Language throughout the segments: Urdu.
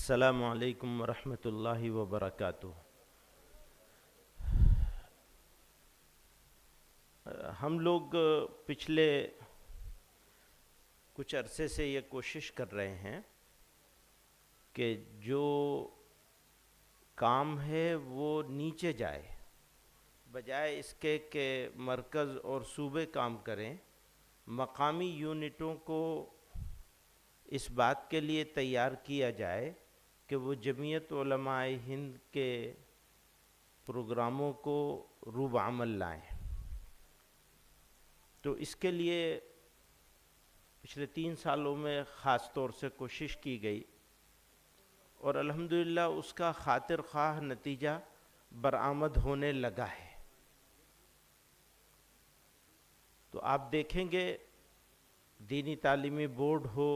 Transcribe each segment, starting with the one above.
السلام علیکم ورحمۃ اللہ وبرکاتہ۔ ہم لوگ پچھلے کچھ عرصے سے یہ کوشش کر رہے ہیں کہ جو کام ہے وہ نیچے جائے، بجائے اس کے کہ مرکز اور صوبے کام کریں، مقامی یونٹوں کو اس بات کے لیے تیار کیا جائے کہ وہ جمعیت علماء ہند کے پروگراموں کو روب عمل لائیں۔ تو اس کے لیے پچھلے 3 سالوں میں خاص طور سے کوشش کی گئی اور الحمدللہ اس کا خاطر خواہ نتیجہ برآمد ہونے لگا ہے۔ تو آپ دیکھیں گے دینی تعلیمی بورڈ ہو،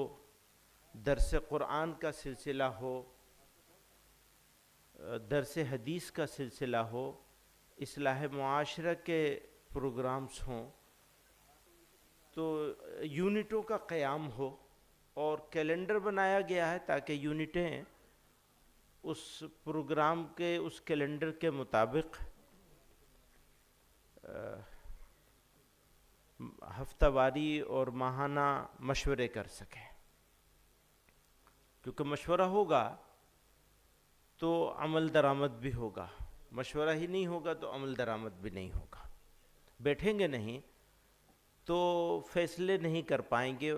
درس قرآن کا سلسلہ ہو، درس حدیث کا سلسلہ ہو، اصلاح معاشرہ کے پروگرامز ہوں، تو یونٹوں کا قیام ہو اور کیلنڈر بنایا گیا ہے تاکہ یونٹیں اس پروگرام کے اس کیلنڈر کے مطابق ہفتہ واری اور ماہانہ مشورے کر سکیں، کیونکہ مشورہ ہوگا تو عمل درآمد بھی ہوگا، مشورہ ہی نہیں ہوگا تو عمل درآمد بھی نہیں ہوگا۔ بیٹھیں گے نہیں تو فیصلے نہیں کر پائیں گے،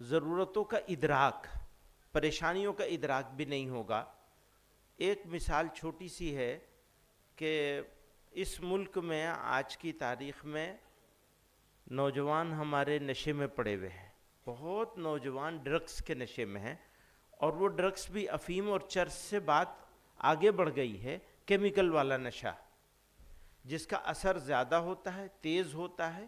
ضرورتوں کا ادراک، پریشانیوں کا ادراک بھی نہیں ہوگا۔ ایک مثال چھوٹی سی ہے کہ اس ملک میں آج کی تاریخ میں نوجوان ہمارے نشے میں پڑے ہوئے ہیں، بہت نوجوان ڈرگس کے نشے میں ہیں، اور وہ ڈرگس بھی افیم اور چرس سے بات آگے بڑھ گئی ہے، کیمیکل والا نشہ جس کا اثر زیادہ ہوتا ہے، تیز ہوتا ہے،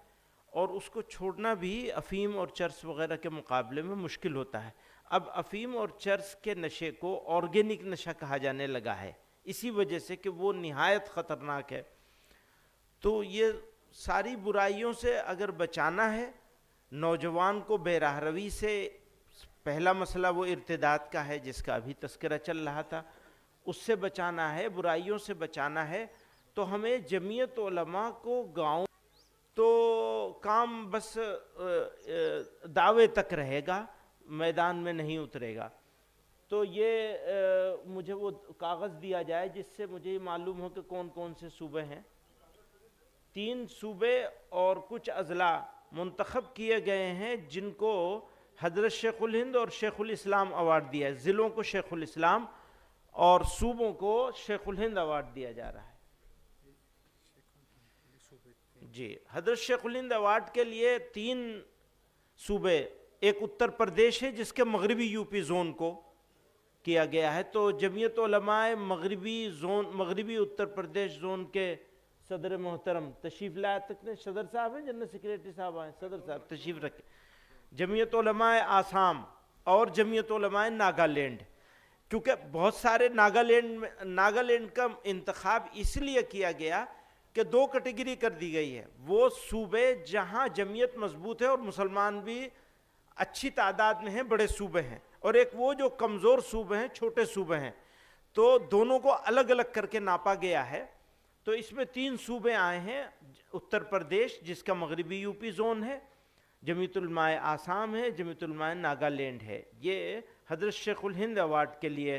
اور اس کو چھوڑنا بھی افیم اور چرس وغیرہ کے مقابلے میں مشکل ہوتا ہے۔ اب افیم اور چرس کے نشے کو آرگینک نشہ کہا جانے لگا ہے، اسی وجہ سے کہ وہ نہایت خطرناک ہے۔ تو یہ ساری برائیوں سے اگر بچانا ہے، نوجوان کو بے راہ روی سے، پہلا مسئلہ وہ ارتداد کا ہے جس کا ابھی تذکرہ چل رہا تھا، اس سے بچانا ہے، برائیوں سے بچانا ہے، تو ہمیں جمعیت علماء کو گاؤں تو کام بس دعوے تک رہے گا، میدان میں نہیں اترے گا۔ تو یہ مجھے وہ کاغذ دیا جائے جس سے مجھے یہ معلوم ہو کہ کون کون سے صوبے ہیں۔ 3 صوبے اور کچھ اضلاع منتخب کیے گئے ہیں جن کو حضرت شیخ الہند اور شیخ الاسلام ایوارڈ دیا ہے۔ ضلعوں کو شیخ الاسلام اور صوبوں کو شیخ الہند ایوارڈ دیا جا رہا ہے۔ جی، حضرت شیخ الہند ایوارڈ کے لیے 3 صوبے، ایک اتر پردیش ہے جس کے مغربی یوپی زون کو کیا گیا ہے، تو جمعیت علماء مغربی اتر پردیش زون کے صدر محترم تشریف لائے تک نے، صدر صاحب ہیں، جنرل سیکریٹری صاحب آئے، صدر صاحب تشریف رکھیں۔ جمعیت علماء آسام اور جمعیت علماء ناگالینڈ، کیونکہ بہت سارے ناگالینڈ کا انتخاب اس لیے کیا گیا کہ 2 کیٹیگری کر دی گئی ہے، وہ صوبے جہاں جمعیت مضبوط ہے اور مسلمان بھی اچھی تعداد میں ہیں، بڑے صوبے ہیں، اور ایک وہ جو کمزور صوبے ہیں، چھوٹے صوبے ہیں، تو دونوں کو الگ الگ کر کے ناپا گیا ہے۔ تو اس میں 3 صوبے آئے ہیں، اتر پردیش جس کا مغربی یوپی زون ہے، جمعیت علماء آسام ہے، جمعیت علماء ناگالینڈ ہے، یہ حضرت شیخ الہند ایوارڈ کے لیے۔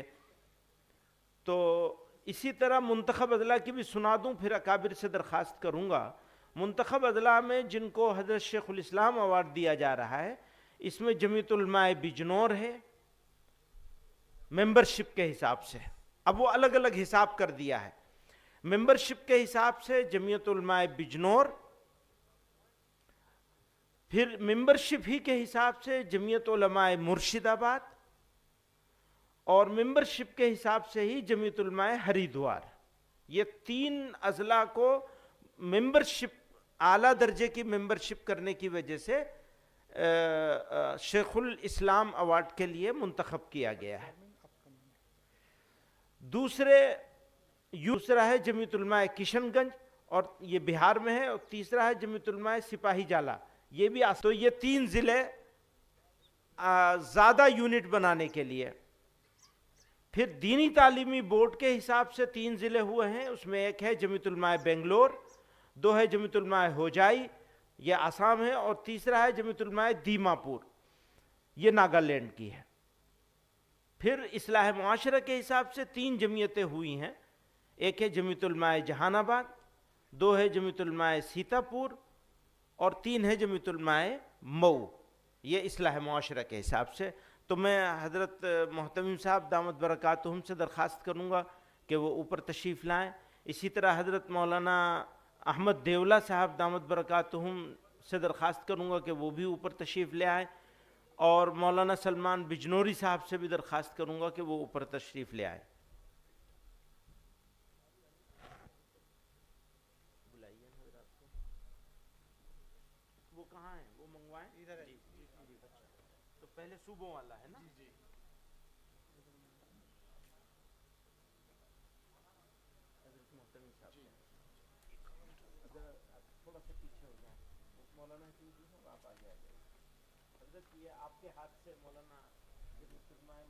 تو اسی طرح منتخب اضلاع کی بھی سنا دوں، پھر اکابر سے درخواست کروں گا۔ منتخب اضلاع میں جن کو حضرت شیخ الاسلام ایوارڈ دیا جا رہا ہے، اس میں جمعیت علماء بجنور ہے، ممبرشپ کے حساب سے، اب وہ الگ الگ حساب کر دیا ہے۔ ممبرشپ کے حساب سے جمعیت علماء بجنور، پھر ممبرشپ ہی کے حساب سے جمعیت علماء مرشد آباد، اور ممبرشپ کے حساب سے ہی جمعیت علماء ہریدوار۔ یہ 3 اضلاع کو ممبرشپ، اعلیٰ درجے کی ممبرشپ کرنے کی وجہ سے شیخ الاسلام ایوارڈ کے لیے منتخب کیا گیا ہے۔ دوسرا ہے جمعیت علماء کشن گنج، اور یہ بہار میں ہے، اور تیسرا ہے جمعیت علماء سپاہی جالہ، یہ بھی تو یہ 3 ضلع زیادہ یونٹ بنانے کے لیے پھر دینی تعلیمی بورڈ کے حساب سے 3 ضلع ہوئے ہیں، اس میں ایک ہے جمیعت علماء بنگلور، 2 ہے جمیعت علماء ہوجائی یہ آسام ہے، اور تیسرا ہے جمیعت علماء دیما پور یہ ناگالینڈ کی ہے۔ پھر اصلاح معاشرہ کے حساب سے 3 جمعیتیں ہوئی ہیں، ایک ہے جمیعت علماء جہان آباد، 2 ہے جمیعت علماء سیتا پور، اور 3 ہے جمیعت علماء مئو، یہ اصلاح معاشرہ کے حساب سے۔ تو میں حضرت محتمم صاحب دامت برکاتہم سے درخواست کروں گا کہ وہ اوپر تشریف لائیں۔ اسی طرح حضرت مولانا احمد دیولہ صاحب دامت برکاتہم سے درخواست کروں گا کہ وہ بھی اوپر تشریف لے آئیں، اور مولانا سلمان بجنوری صاحب سے بھی درخواست کروں گا کہ وہ اوپر تشریف لے آئیں۔ وہ کہاں ہیں؟ وہ منگوائیں ادھر ہے۔ تو پہلے صوبوں والا ہے نا؟ حضرت محتمم صاحب تھوڑا سا پیچھے ہو جائیں، مولانا آپ آگے آ جائیں۔ حضرت یہ آپ کے ہاتھ سے مولانا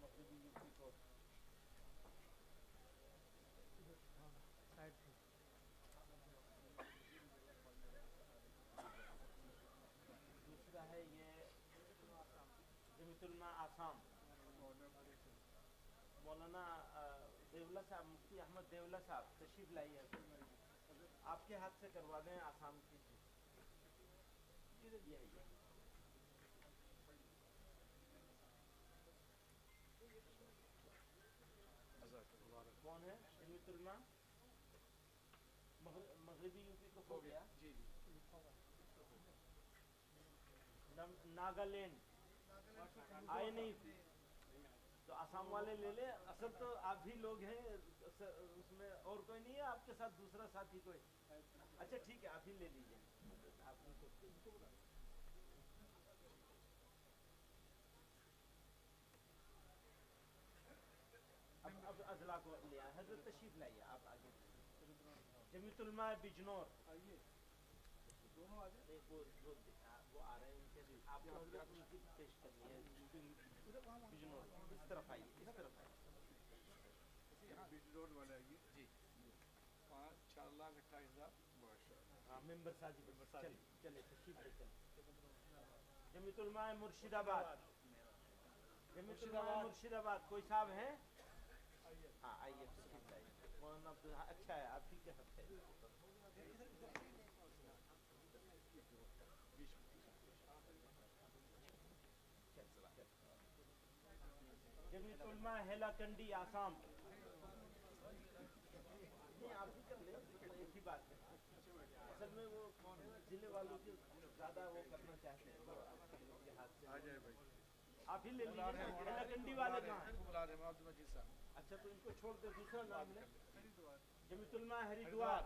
مغربی یوپی کو دوسرا ہے یہ جمیعت علماء آسام، مولانا دیولہ صاحب، مفتی احمد دیولہ صاحب تشریف لائیے، آپ کے ہاتھ سے کروا دیں آسام کی۔ کون ہے جمیعت علماء مغربی یوپی کو ہو گیا؟ ناگالینڈ آئے نہیں تو آسام والے لے لیں، اصل تو آپ ہی لوگ ہیں اس میں، اور کوئی نہیں ہے آپ کے ساتھ دوسرا ساتھی کوئی؟ اچھا ٹھیک ہے، آپ ہی لے لیجیے۔ اب اضلاع کو لے آئے، حضرت تشریف لائیے آپ آگے۔ جمیعت علماء بجنور وہ آ رہے ہیں، ان کے آپ کو حضرت ان کی پیش کرنی ہے۔ بجنور اس طرف آئیے، اس طرف آئیے۔ بجنور والے آئیے جی، 4,28,000 ممبر سازی، چلے تشریف لے چلیں۔ جمیعت علماء مرشد آباد، جمیعت علماء مرشد آباد کوئی صاحب ہیں؟ ہاں آئیے تشریف لائیے۔ مولانا اچھا ہے، آپ ہی کے حق ہے۔ جمیعت علماء ہیلا کنڈی آسام، نہیں آپ بھی کر لیں، ایک ہی بات ہے، اصل میں وہ ضلع والوں کے زیادہ وہ کرنا چاہتے ہیں تو آپ کے ہاتھ سے آپ ہی لے لیجیے۔ ہیلا کنڈی والے کہاں ہیں؟ اچھا تو ان کو چھوڑ دے، دوسرا نام لیں۔ جمیعت علماء ہریدوار،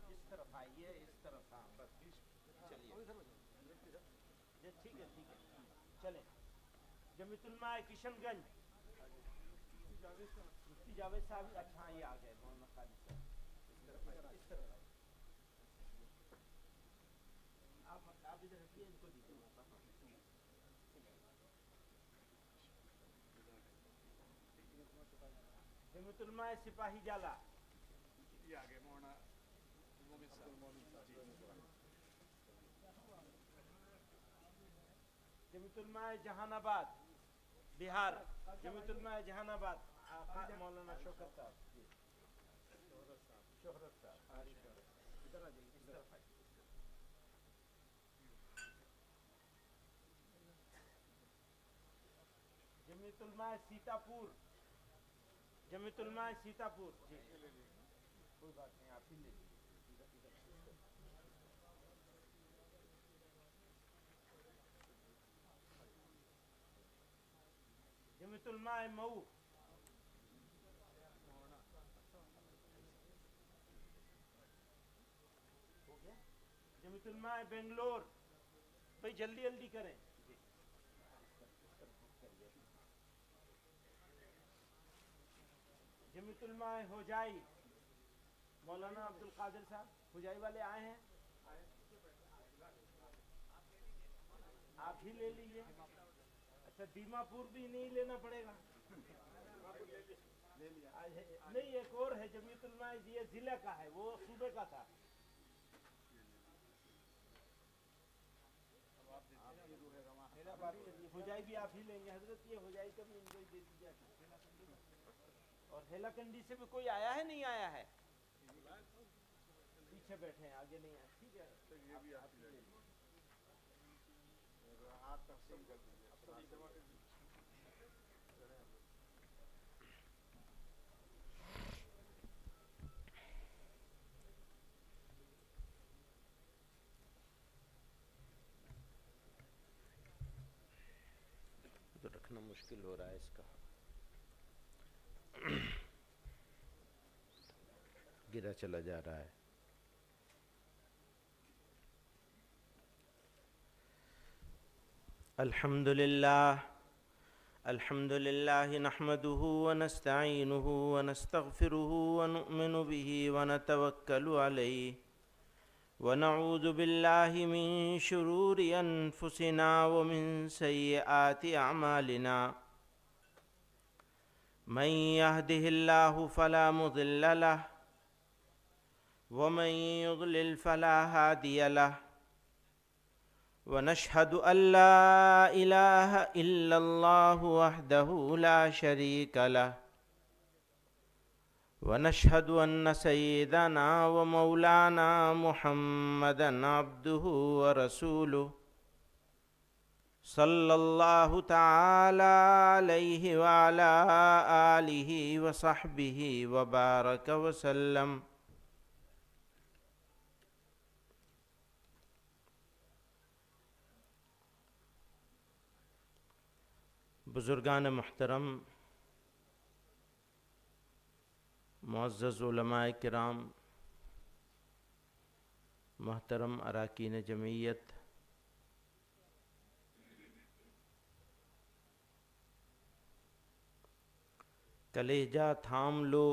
اس طرف آئیے، اس طرف، ہاں بس چلیے ٹھیک ہے ٹھیک ہے چلیں۔ جمیعت علماء کشن گنج، مفتی جاوید صاحب، اچھا یہ آ گئے مولانا خالد صاحب، اس طرف آئیے، اس طرف آئیے۔ آپ ادھر ہٹیے، ان کو دیجیے موقع۔ جمیعت علماء سپاہی جالہ، یہ آگے مولانا جمیعت علماء جہان آباد بہار، جمیعت علماء جہان آباد مولانا شوکت صاحب، شہرت صاحب ادھر آ جائیے، اس طرف آئیے۔ جمیعت علماء سیتا پور، جمیعت علماء سیتا پور، جی کوئی بات نہیں، آپ ہی لے لیجیے۔ جمیعت علماء مئو، ہو گیا۔ جمیعت علماء بنگلور، بھائی جلدی جلدی کریں جی۔ جمیعت علماء ہوجائی، مولانا عبد القادر صاحب ہوجائی والے آئے ہیں، آپ ہی لے لیجیے۔ اچھا دیما پور بھی نہیں لینا پڑے گا؟ نہیں، ایک اور ہے جمیعت علماء، یہ ضلع کا ہے، وہ صوبے کا تھا۔ ہوجائی بھی آپ ہی لیں گے حضرت، یہ ہوجائی کا بھی ان کو ہی دے دیجیے۔ اور ہیلا کنڈی سے بھی کوئی آیا ہے نہیں آیا ہے؟ پیچھے بیٹھے ہیں، آگے نہیں آئے، ٹھیک ہے یہ بھی آپ لے لیجیے، آپ تقسیم کر دیجیے۔ تو رکھنا مشکل ہو رہا ہے اس کا، گرا چلا جا رہا ہے۔ الحمد لله نحمده ونستعينه ونستغفره ونؤمن به ونتوكل عليه ونعوذ بالله من شرور أنفسنا ومن سيئات أعمالنا، من يهده الله فلا مضل له ومن يضلل فلا هادي له، ونشهد أن لا إله إلا الله وحده لا شريك له، ونشهد أن سيدنا ومولانا محمدا عبده ورسوله صلى الله تعالى عليه وعلى آله وصحبه وبارك وسلم۔ بزرگان محترم، معزز علماء کرام، محترم اراکین جمعیت، کلیجہ تھام لو،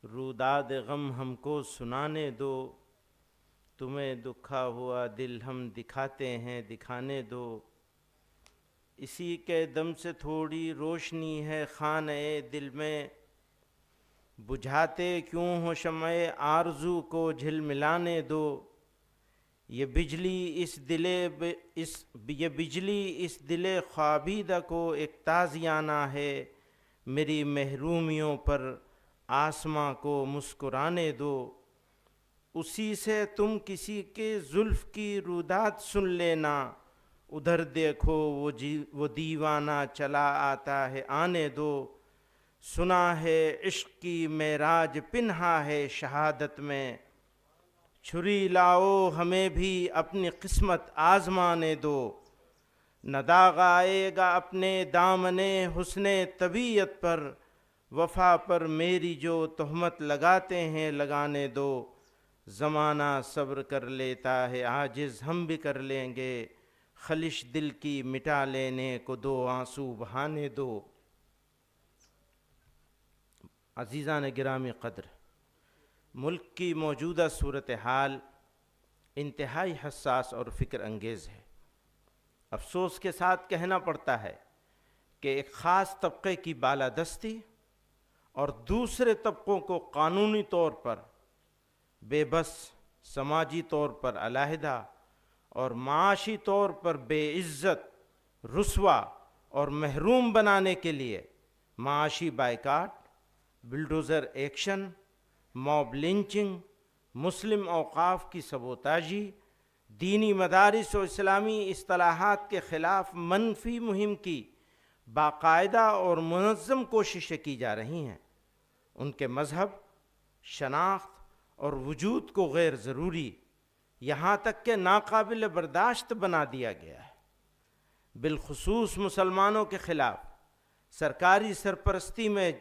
روداد غم ہم کو سنانے دو، تمہیں دکھا ہوا دل ہم دکھاتے ہیں دکھانے دو، اسی کے دم سے تھوڑی روشنی ہے خانہ دل میں، بجھاتے کیوں ہو شمع آرزو کو جھلملانے دو، یہ بجلی اس دل خوابیدہ کو ایک تازیانہ ہے، میری محرومیوں پر آسماں کو مسکرانے دو، اسی سے تم کسی کے زلف کی روداد سن لینا، ادھر دیکھو وہ دیوانہ چلا آتا ہے آنے دو، سنا ہے عشق کی معراج پنہا ہے شہادت میں، چھری لاؤ ہمیں بھی اپنی قسمت آزمانے دو، نہ داغ آئے گا اپنے دامن حسن طبیعت پر، وفا پر میری جو تہمت لگاتے ہیں لگانے دو، زمانہ صبر کر لیتا ہے عاجز ہم بھی کر لیں گے، خلش دل کی مٹا لینے کو دو آنسو بہانے دو۔ عزیزان گرامی قدر، ملک کی موجودہ صورتحال انتہائی حساس اور فکر انگیز ہے۔ افسوس کے ساتھ کہنا پڑتا ہے کہ ایک خاص طبقے کی بالادستی اور دوسرے طبقوں کو قانونی طور پر بے بس، سماجی طور پر علیحدہ اور معاشی طور پر بے عزت، رسوا اور محروم بنانے کے لیے معاشی boycott, bulldozer action, mob lynching, مسلم اوقاف کی سبوتاژی، دینی مدارس و اسلامی اصطلاحات کے خلاف منفی مہم کی باقاعدہ اور منظم کوششیں کی جا رہی ہیں، ان کے مذہب، شناخت اور وجود کو غیر ضروری، یہاں تک کہ ناقابل برداشت بنا دیا گیا ہے۔ بالخصوص مسلمانوں کے خلاف سرکاری سرپرستی میں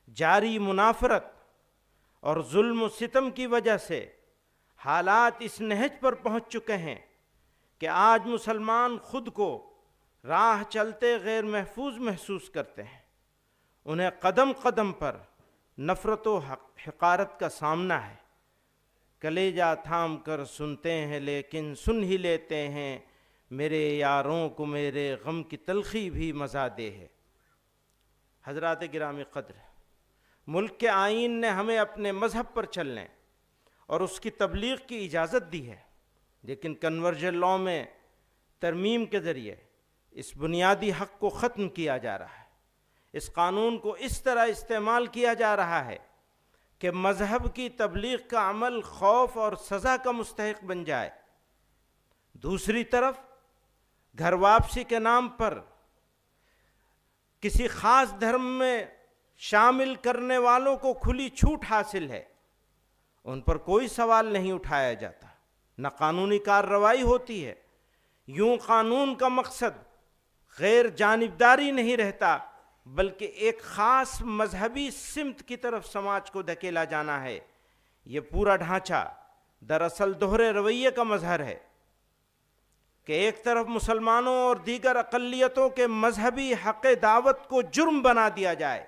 جاری منافرت اور ظلم و ستم کی وجہ سے حالات اس نہج پر پہنچ چکے ہیں کہ آج مسلمان خود کو راہ چلتے غیر محفوظ محسوس کرتے ہیں، انہیں قدم قدم پر نفرت و حقارت کا سامنا ہے، کلیجہ تھام کر سنتے ہیں لیکن سن ہی لیتے ہیں، میرے یاروں کو میرے غم کی تلخی بھی مزہ دے ہے۔ حضرات گرامی قدر، ملک کے آئین نے ہمیں اپنے مذہب پر چلنے اور اس کی تبلیغ کی اجازت دی ہے، لیکن کنورژن لاء میں ترمیم کے ذریعے اس بنیادی حق کو ختم کیا جا رہا ہے۔ اس قانون کو اس طرح استعمال کیا جا رہا ہے کہ مذہب کی تبلیغ کا عمل خوف اور سزا کا مستحق بن جائے۔ دوسری طرف گھر واپسی کے نام پر کسی خاص دھرم میں شامل کرنے والوں کو کھلی چھوٹ حاصل ہے، ان پر کوئی سوال نہیں اٹھایا جاتا، نہ قانونی کارروائی ہوتی ہے۔ یوں قانون کا مقصد غیر جانبداری نہیں رہتا، بلکہ ایک خاص مذہبی سمت کی طرف سماج کو دھکیلا جانا ہے۔ یہ پورا ڈھانچہ دراصل دوہرے رویے کا مظہر ہے کہ ایک طرف مسلمانوں اور دیگر اقلیتوں کے مذہبی حق دعوت کو جرم بنا دیا جائے،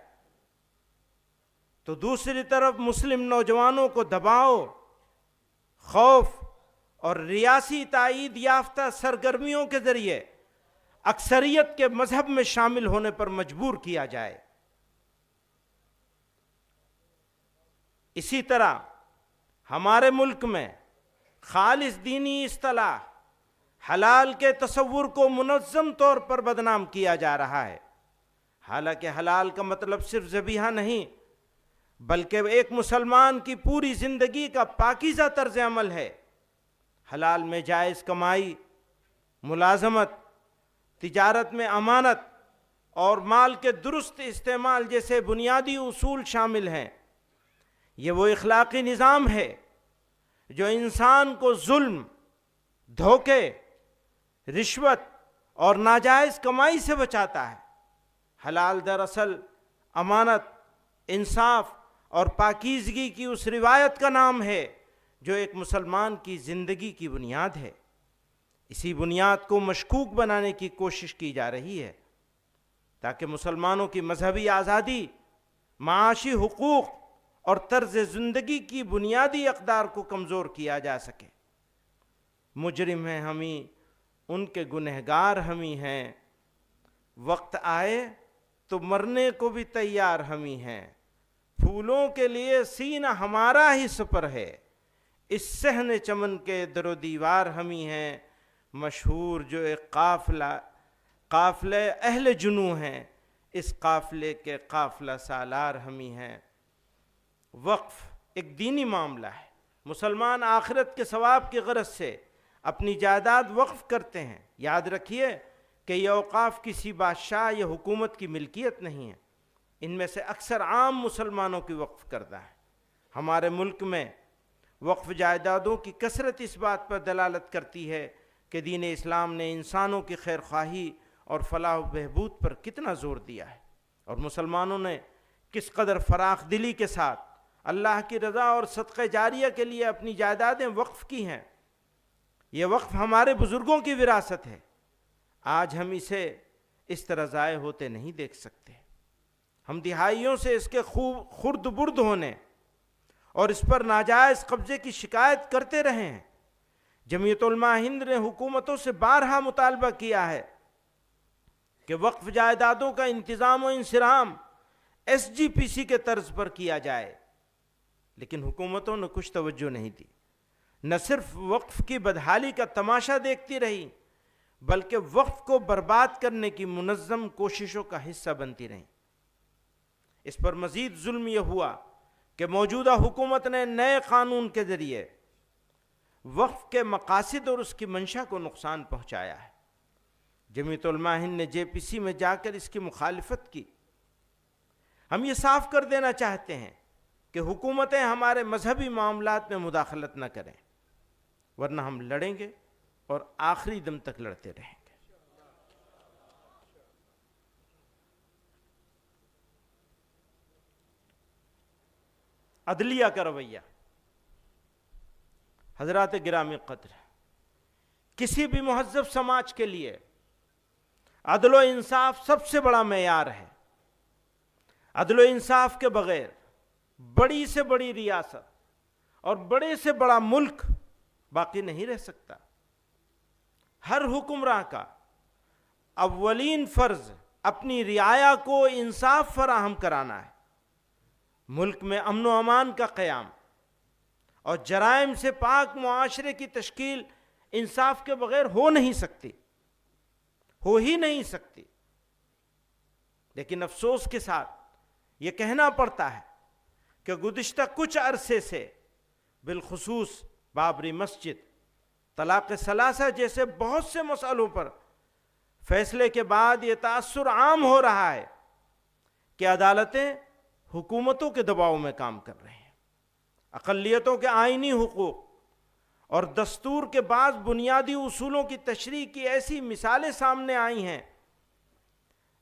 تو دوسری طرف مسلم نوجوانوں کو دباؤ، خوف اور ریاسی تائید یافتہ سرگرمیوں کے ذریعے اکثریت کے مذہب میں شامل ہونے پر مجبور کیا جائے۔ اسی طرح ہمارے ملک میں خالص دینی اصطلاح حلال کے تصور کو منظم طور پر بدنام کیا جا رہا ہے۔ حالانکہ حلال کا مطلب صرف ذبیحہ نہیں، بلکہ ایک مسلمان کی پوری زندگی کا پاکیزہ طرز عمل ہے۔ حلال میں جائز کمائی، ملازمت، تجارت میں امانت اور مال کے درست استعمال جیسے بنیادی اصول شامل ہیں۔ یہ وہ اخلاقی نظام ہے جو انسان کو ظلم، دھوکے، رشوت اور ناجائز کمائی سے بچاتا ہے۔ حلال دراصل امانت، انصاف اور پاکیزگی کی اس روایت کا نام ہے جو ایک مسلمان کی زندگی کی بنیاد ہے۔ اسی بنیاد کو مشکوک بنانے کی کوشش کی جا رہی ہے تاکہ مسلمانوں کی مذہبی آزادی، معاشی حقوق اور طرز زندگی کی بنیادی اقدار کو کمزور کیا جا سکے۔ مجرم ہیں ہمیں، ان کے گنہگار ہمیں ہیں، وقت آئے تو مرنے کو بھی تیار ہمیں ہیں، پھولوں کے لیے سینہ ہمارا ہی سپر ہے، اس صحن چمن کے در و دیوار ہمیں ہیں، مشہور جو ایک قافلے اہل جنوں ہیں، اس قافلے کے قافلہ سالار ہمیں ہیں۔ وقف ایک دینی معاملہ ہے۔ مسلمان آخرت کے ثواب کی غرض سے اپنی جائیداد وقف کرتے ہیں۔ یاد رکھیے کہ یہ اوقاف کسی بادشاہ یا حکومت کی ملکیت نہیں ہے، ان میں سے اکثر عام مسلمانوں کی وقف کردہ ہے۔ ہمارے ملک میں وقف جائیدادوں کی کثرت اس بات پر دلالت کرتی ہے کہ دین اسلام نے انسانوں کی خیر خواہی اور فلاح و بہبود پر کتنا زور دیا ہے، اور مسلمانوں نے کس قدر فراخ دلی کے ساتھ اللہ کی رضا اور صدقہ جاریہ کے لیے اپنی جائیدادیں وقف کی ہیں۔ یہ وقف ہمارے بزرگوں کی وراثت ہے، آج ہم اسے اس طرح ضائع ہوتے نہیں دیکھ سکتے۔ ہم دہائیوں سے اس کے خرد برد ہونے اور اس پر ناجائز قبضے کی شکایت کرتے رہے ہیں۔ جمعیت علماء ہند نے حکومتوں سے بارہا مطالبہ کیا ہے کہ وقف جائیدادوں کا انتظام و انصرام SGPC کے طرز پر کیا جائے، لیکن حکومتوں نے کچھ توجہ نہیں دی، نہ صرف وقف کی بدحالی کا تماشا دیکھتی رہی بلکہ وقف کو برباد کرنے کی منظم کوششوں کا حصہ بنتی رہیں۔ اس پر مزید ظلم یہ ہوا کہ موجودہ حکومت نے نئے قانون کے ذریعے وقف کے مقاصد اور اس کی منشا کو نقصان پہنچایا ہے۔ جمعیت علماء ہند نے JPC میں جا کر اس کی مخالفت کی۔ ہم یہ صاف کر دینا چاہتے ہیں کہ حکومتیں ہمارے مذہبی معاملات میں مداخلت نہ کریں، ورنہ ہم لڑیں گے اور آخری دم تک لڑتے رہیں گے۔ عدلیہ کا رویہ، حضرات گرامی قدر، کسی بھی مہذب سماج کے لیے عدل و انصاف سب سے بڑا معیار ہے۔ عدل و انصاف کے بغیر بڑی سے بڑی ریاست اور بڑے سے بڑا ملک باقی نہیں رہ سکتا۔ ہر حکمراں کا اولین فرض اپنی رعایا کو انصاف فراہم کرانا ہے. ملک میں امن و امان کا قیام اور جرائم سے پاک معاشرے کی تشکیل انصاف کے بغیر ہو نہیں سکتی، ہو ہی نہیں سکتی. لیکن افسوس کے ساتھ یہ کہنا پڑتا ہے کہ گزشتہ کچھ عرصے سے بالخصوص بابری مسجد، طلاق ثلاثہ جیسے بہت سے مسئلوں پر فیصلے کے بعد یہ تاثر عام ہو رہا ہے کہ عدالتیں حکومتوں کے دباؤ میں کام کر رہے ہیں. اقلیتوں کے آئینی حقوق اور دستور کے بعض بنیادی اصولوں کی تشریح کی ایسی مثالیں سامنے آئی ہیں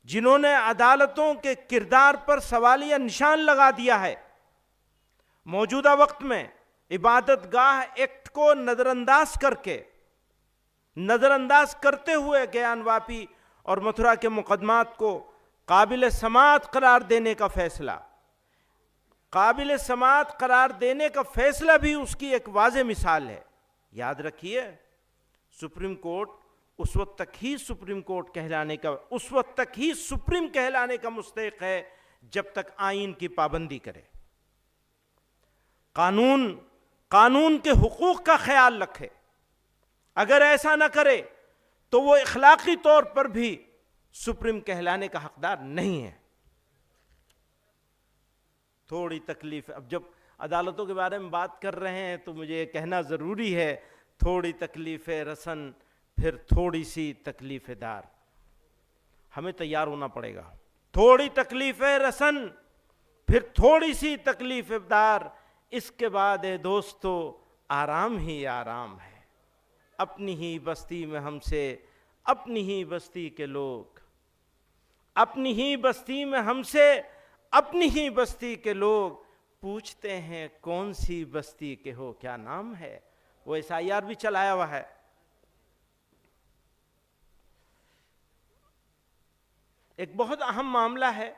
جنہوں نے عدالتوں کے کردار پر سوالیہ نشان لگا دیا ہے. موجودہ وقت میں عبادت گاہ ایکٹ کو نظر انداز کرتے ہوئے گیان واپی اور متھرا کے مقدمات کو قابل سماعت قرار دینے کا فیصلہ بھی اس کی ایک واضح مثال ہے. یاد رکھیے، سپریم کورٹ اس وقت تک ہی سپریم کہلانے کا مستحق ہے جب تک آئین کی پابندی کرے، قانون کے حقوق کا خیال رکھے. اگر ایسا نہ کرے تو وہ اخلاقی طور پر بھی سپریم کہلانے کا حقدار نہیں ہے. تھوڑی تکلیف، اب جب عدالتوں کے بارے میں بات کر رہے ہیں تو مجھے یہ کہنا ضروری ہے، تھوڑی تکلیف رسن پھر تھوڑی سی تکلیف دار. ہمیں تیار ہونا پڑے گا. تھوڑی تکلیف رسن پھر تھوڑی سی تکلیف دار، اس کے بعد اے دوستو آرام ہی آرام ہے. اپنی ہی بستی میں ہم سے، اپنی ہی بستی کے لوگ، اپنی ہی بستی میں ہم سے، اپنی ہی بستی کے لوگ پوچھتے ہیں کون سی بستی کے ہو، کیا نام ہے. وہ SIR بھی چلایا ہوا ہے. ایک بہت اہم معاملہ ہے،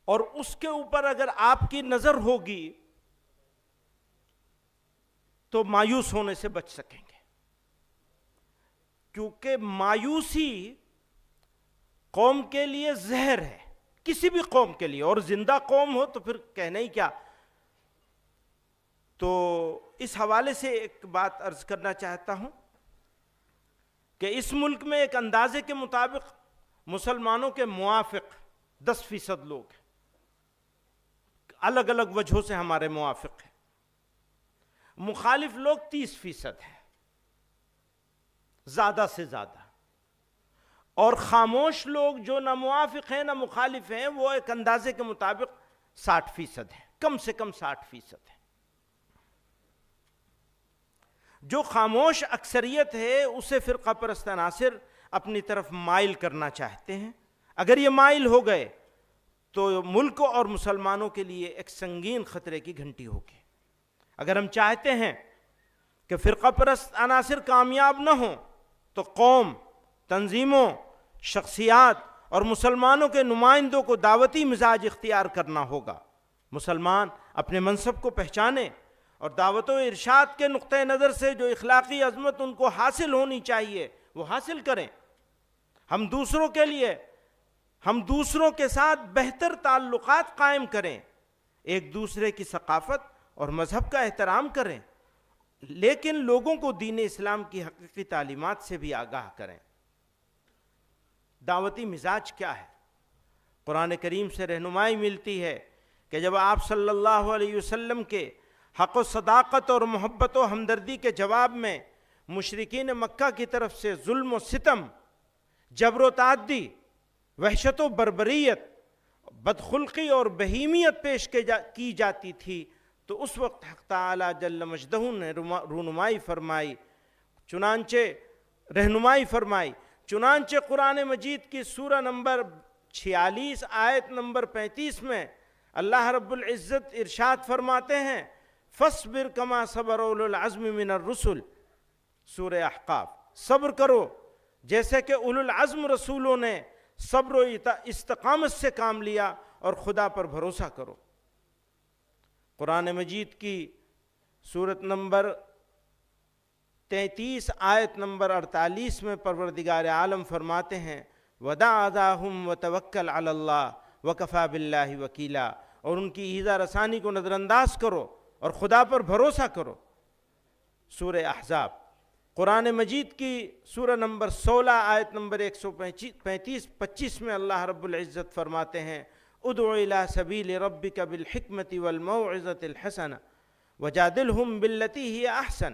اور اس کے اوپر اگر آپ کی نظر ہوگی تو مایوس ہونے سے بچ سکیں گے، کیونکہ مایوسی قوم کے لیے زہر ہے، کسی بھی قوم کے لیے، اور زندہ قوم ہو تو پھر کہنا ہی کیا. تو اس حوالے سے ایک بات عرض کرنا چاہتا ہوں کہ اس ملک میں ایک اندازے کے مطابق مسلمانوں کے موافق 10% لوگ ہیں، الگ الگ وجہوں سے ہمارے موافق ہیں. مخالف لوگ 30% ہیں زیادہ سے زیادہ، اور خاموش لوگ جو نہ موافق ہیں نہ مخالف ہیں وہ ایک اندازے کے مطابق 60% ہیں، کم سے کم 60% ہیں. جو خاموش اکثریت ہے اسے فرقہ پرست عناصر اپنی طرف مائل کرنا چاہتے ہیں. اگر یہ مائل ہو گئے تو ملک اور مسلمانوں کے لیے ایک سنگین خطرے کی گھنٹی ہوگی. اگر ہم چاہتے ہیں کہ فرقہ پرست عناصر کامیاب نہ ہوں تو قوم، تنظیموں، شخصیات اور مسلمانوں کے نمائندوں کو دعوتی مزاج اختیار کرنا ہوگا. مسلمان اپنے منصب کو پہچانے اور دعوت و ارشاد کے نقطہ نظر سے جو اخلاقی عظمت ان کو حاصل ہونی چاہیے وہ حاصل کریں. ہم دوسروں کے ساتھ بہتر تعلقات قائم کریں، ایک دوسرے کی ثقافت اور مذہب کا احترام کریں، لیکن لوگوں کو دین اسلام کی حقیقی تعلیمات سے بھی آگاہ کریں. دعوتی مزاج کیا ہے؟ قرآن کریم سے رہنمائی ملتی ہے کہ جب آپ صلی اللہ علیہ وسلم کے حق و صداقت اور محبت و ہمدردی کے جواب میں مشرکین مکہ کی طرف سے ظلم و ستم، جبر و تعدی، وحشت و بربریت، بدخلقی اور بہیمیت پیش کی جاتی تھی تو اس وقت حق تعالی جل مجدہ نے رہنمائی فرمائی. چنانچہ قرآن مجید کی سورہ نمبر 46 آیت نمبر 35 میں اللہ رب العزت ارشاد فرماتے ہیں فَاصْبِرْ كَمَا صَبَرَ أُولُو الْعَزْمِ مِنَ الرُّسُلِ. سورہ احقاف. صبر کرو جیسے کہ اولو العزم رسولوں نے صبر و استقامت سے کام لیا، اور خدا پر بھروسہ کرو. قرآن مجید کی سورت نمبر 33 آیت نمبر 48 میں پروردگار عالم فرماتے ہیں وَدَعْ أَذَاهُمْ وَتَوَكَّلْ عَلَى اللَّهِ وَكَفَى بِاللَّهِ وَكِيلًا، اور ان کی ایذا رسانی کو نظر انداز کرو اور خدا پر بھروسہ کرو۔ سورہ احزاب قرآن مجید کی سورہ نمبر 16 آیت نمبر 135 میں اللہ رب العزت فرماتے ہیں ادع الی سبیل ربک بالحکمت والموعظۃ الحسنہ وجادلہم باللتی ہی احسن۔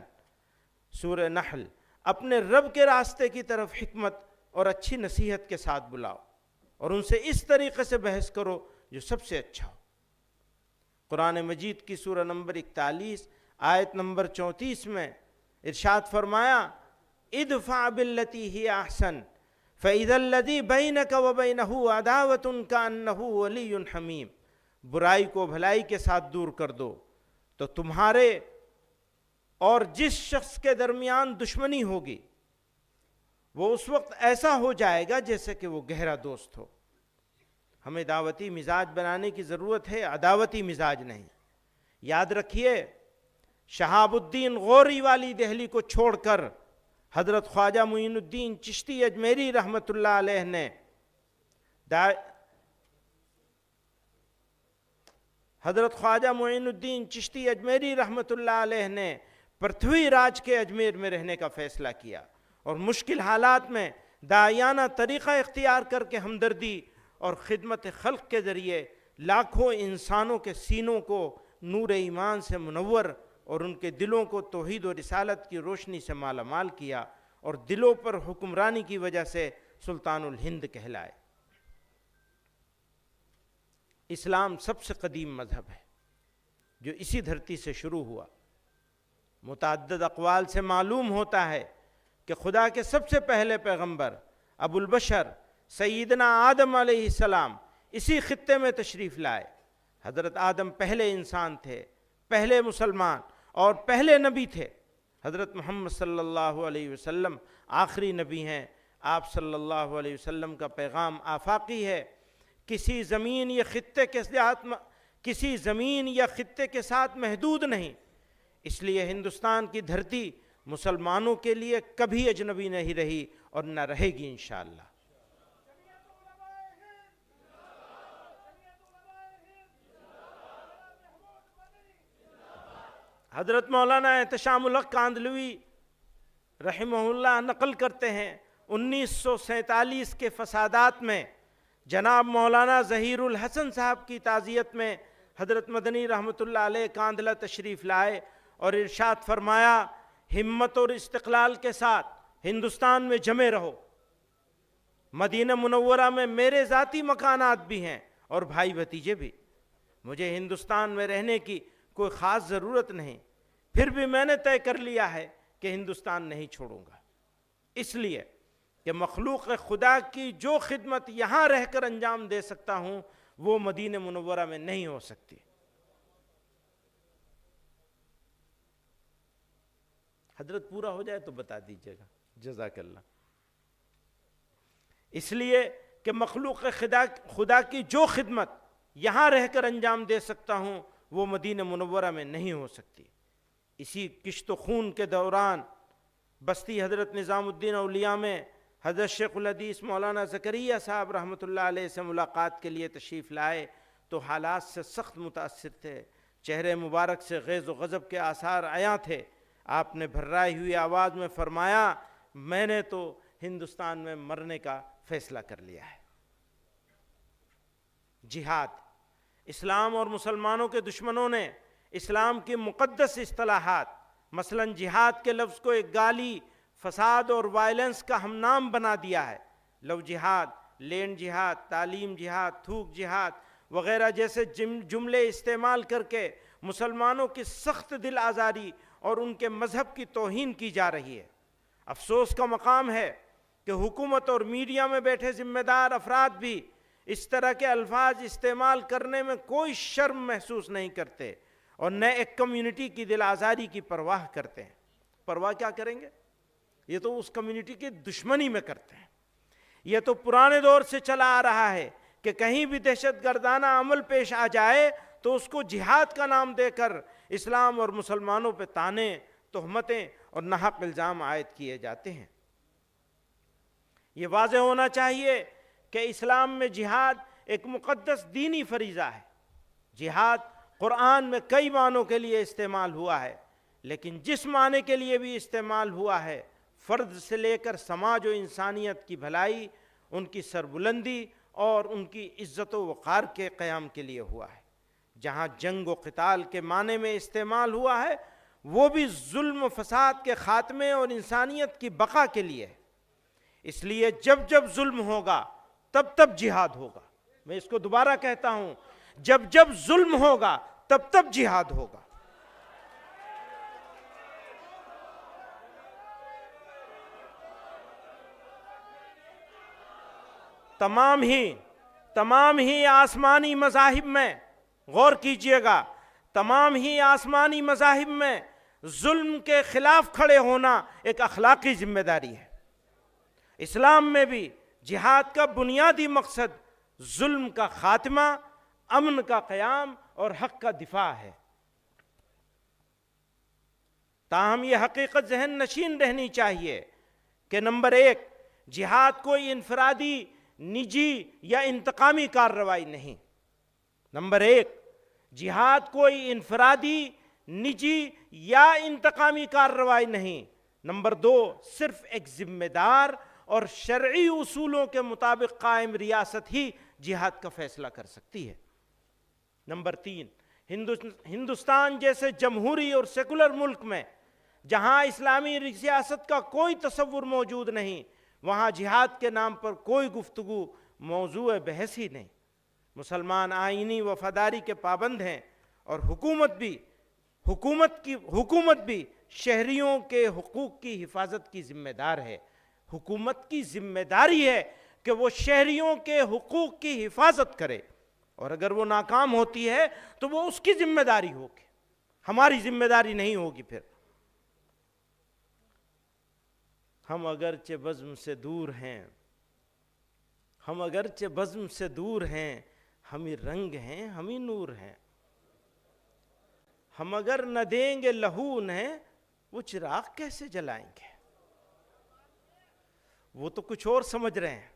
سورہ نحل اپنے رب کے راستے کی طرف حکمت اور اچھی نصیحت کے ساتھ بلاؤ اور ان سے اس طریقے سے بحث کرو جو سب سے اچھا ہو۔ قرآن مجید کی سورہ نمبر 41 آیت نمبر 34 میں ارشاد فرمایا ادفع باللتی ہی احسن فاذا الذی بینک وبینہ عداوۃ کانہ ولی حمیم، برائی کو بھلائی کے ساتھ دور کر دو تو تمہارے اور جس شخص کے درمیان دشمنی ہوگی وہ اس وقت ایسا ہو جائے گا جیسے کہ وہ گہرا دوست ہو۔ ہمیں دعوتی مزاج بنانے کی ضرورت ہے، عداوتی مزاج نہیں۔ یاد رکھیے شہاب الدین غوری والی دہلی کو چھوڑ کر حضرت خواجہ معین الدین چشتی اجمیری رحمۃ اللہ علیہ نے حضرت خواجہ معین الدین چشتی اجمیری رحمۃ اللہ علیہ نے پرتھوی راج کے اجمیر میں رہنے کا فیصلہ کیا اور مشکل حالات میں داعیانہ طریقہ اختیار کر کے ہمدردی اور خدمت خلق کے ذریعے لاکھوں انسانوں کے سینوں کو نور ایمان سے منور اور ان کے دلوں کو توحید و رسالت کی روشنی سے مالا مال کیا اور دلوں پر حکمرانی کی وجہ سے سلطان الہند کہلائے۔ اسلام سب سے قدیم مذہب ہے جو اسی دھرتی سے شروع ہوا۔ متعدد اقوال سے معلوم ہوتا ہے کہ خدا کے سب سے پہلے پیغمبر ابو البشر سیدنا آدم علیہ السلام اسی خطے میں تشریف لائے۔ حضرت آدم پہلے انسان تھے، پہلے مسلمان اور پہلے نبی تھے۔ حضرت محمد صلی اللہ علیہ وسلم آخری نبی ہیں۔ آپ صلی اللہ علیہ وسلم کا پیغام آفاقی ہے، کسی زمین یا خطے کے ساتھ محدود نہیں۔ اس لیے ہندوستان کی دھرتی مسلمانوں کے لیے کبھی اجنبی نہیں رہی اور نہ رہے گی انشاءاللہ۔ حضرت مولانا احتشام الحق کاندھلوی رحمہ اللہ نقل کرتے ہیں 1947 کے فسادات میں جناب مولانا ظہیر الحسن صاحب کی تعزیت میں حضرت مدنی رحمۃ اللہ علیہ کاندھلہ تشریف لائے اور ارشاد فرمایا ہمت اور استقلال کے ساتھ ہندوستان میں جمے رہو۔ مدینہ منورہ میں میرے ذاتی مکانات بھی ہیں اور بھائی بھتیجے بھی، مجھے ہندوستان میں رہنے کی کوئی خاص ضرورت نہیں، پھر بھی میں نے طے کر لیا ہے کہ ہندوستان نہیں چھوڑوں گا، اس لیے کہ مخلوق خدا کی جو خدمت یہاں رہ کر انجام دے سکتا ہوں وہ مدینہ منورہ میں نہیں ہو سکتی۔ حضرت پورا ہو جائے تو بتا دیجیے گا، جزاک اللہ۔ اس لیے کہ مخلوق خدا کی جو خدمت یہاں رہ کر انجام دے سکتا ہوں وہ مدینہ منورہ میں نہیں ہو سکتی۔ اسی کشت و خون کے دوران بستی حضرت نظام الدین اولیاء میں حضرت شیخ الحدیث مولانا زکریا صاحب رحمۃ اللہ علیہ سے ملاقات کے لیے تشریف لائے تو حالات سے سخت متاثر تھے، چہرے مبارک سے غیظ و غضب کے آثار عیاں تھے۔ آپ نے بھررائی ہوئی آواز میں فرمایا میں نے تو ہندوستان میں مرنے کا فیصلہ کر لیا ہے۔ جہاد، اسلام اور مسلمانوں کے دشمنوں نے اسلام کی مقدس اصطلاحات مثلا جہاد کے لفظ کو ایک گالی، فساد اور وائلنس کا ہم نام بنا دیا ہے۔ لو جہاد، لینڈ جہاد، تعلیم جہاد، تھوک جہاد وغیرہ جیسے جملے استعمال کر کے مسلمانوں کی سخت دل آزاری اور ان کے مذہب کی توہین کی جا رہی ہے۔ افسوس کا مقام ہے کہ حکومت اور میڈیا میں بیٹھے ذمہ دار افراد بھی اس طرح کے الفاظ استعمال کرنے میں کوئی شرم محسوس نہیں کرتے اور نہ ایک کمیونٹی کی دل آزاری کی پرواہ کرتے ہیں۔ پرواہ کیا کریں گے؟ یہ تو اس کمیونٹی کی دشمنی میں کرتے ہیں۔ یہ تو پرانے دور سے چلا آ رہا ہے کہ کہیں بھی دہشت گردانہ عمل پیش آ جائے تو اس کو جہاد کا نام دے کر اسلام اور مسلمانوں پہ تانے، تہمتیں اور ناحق الزام عائد کیے جاتے ہیں۔ یہ واضح ہونا چاہیے کہ اسلام میں جہاد ایک مقدس دینی فریضہ ہے۔ جہاد قرآن میں کئی معنوں کے لیے استعمال ہوا ہے، لیکن جس معنی کے لیے بھی استعمال ہوا ہے، فرد سے لے کر سماج و انسانیت کی بھلائی، ان کی سربلندی اور ان کی عزت و وقار کے قیام کے لیے ہوا ہے۔ جہاں جنگ و قتال کے معنی میں استعمال ہوا ہے، وہ بھی ظلم و فساد کے خاتمے اور انسانیت کی بقا کے لیے ہے۔ اس لیے جب جب ظلم ہوگا تب تب جہاد ہوگا۔ میں اس کو دوبارہ کہتا ہوں، جب جب ظلم ہوگا تب تب جہاد ہوگا۔ تمام ہی آسمانی مذاہب میں، غور کیجئے گا، تمام ہی آسمانی مذاہب میں ظلم کے خلاف کھڑے ہونا ایک اخلاقی ذمہ داری ہے۔ اسلام میں بھی جہاد کا بنیادی مقصد ظلم کا خاتمہ، امن کا قیام اور حق کا دفاع ہے۔ تاہم یہ حقیقت ذہن نشین رہنی چاہیے کہ نمبر 1، جہاد کوئی انفرادی، نجی یا انتقامی کارروائی نہیں۔ نمبر 1، جہاد کوئی انفرادی، نجی یا انتقامی کارروائی نہیں۔ نمبر 2، صرف ایک ذمہ دار اور شرعی اصولوں کے مطابق قائم ریاست ہی جہاد کا فیصلہ کر سکتی ہے۔ نمبر 3، ہندوستان جیسے جمہوری اور سیکولر ملک میں جہاں اسلامی سیاست کا کوئی تصور موجود نہیں، وہاں جہاد کے نام پر کوئی گفتگو موضوع بحث ہی نہیں۔ مسلمان آئینی وفاداری کے پابند ہیں، اور حکومت بھی شہریوں کے حقوق کی حفاظت کی ذمہ دار ہے۔ حکومت کی ذمہ داری ہے کہ وہ شہریوں کے حقوق کی حفاظت کرے، اور اگر وہ ناکام ہوتی ہے تو وہ اس کی ذمہ داری ہوگی، ہماری ذمہ داری نہیں ہوگی۔ پھر ہم اگرچہ بزم سے دور ہیں، ہمیں رنگ ہیں، ہمیں نور ہیں۔ ہم اگر نہ دیں گے لہو انہیں، وہ چراغ کیسے جلائیں گے؟ وہ تو کچھ اور سمجھ رہے ہیں،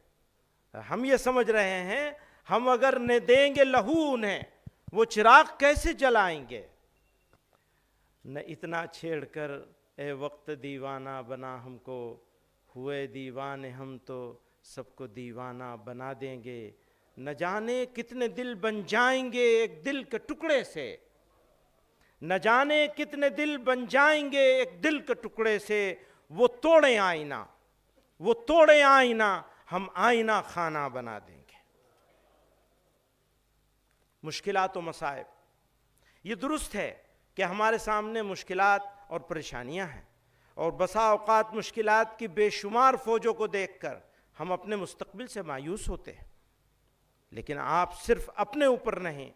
ہم یہ سمجھ رہے ہیں ہم اگر نہ دیں گے لہو انہیں، وہ چراغ کیسے جلائیں گے؟ نہ اتنا چھیڑ کر اے وقت دیوانہ بنا ہم کو، ہوئے دیوانے ہم تو سب کو دیوانہ بنا دیں گے۔ نہ جانے کتنے دل بن جائیں گے ایک دل کے ٹکڑے سے، نہ جانے کتنے دل بن جائیں گے ایک دل کے ٹکڑے سے، وہ توڑیں آئینہ ہم آئینہ خانہ بنا دیں گے۔ مشکلات و مصائب، یہ درست ہے کہ ہمارے سامنے مشکلات اور پریشانیاں ہیں، اور بسا اوقات مشکلات کی بے شمار فوجوں کو دیکھ کر ہم اپنے مستقبل سے مایوس ہوتے ہیں، لیکن آپ صرف اپنے اوپر نہیں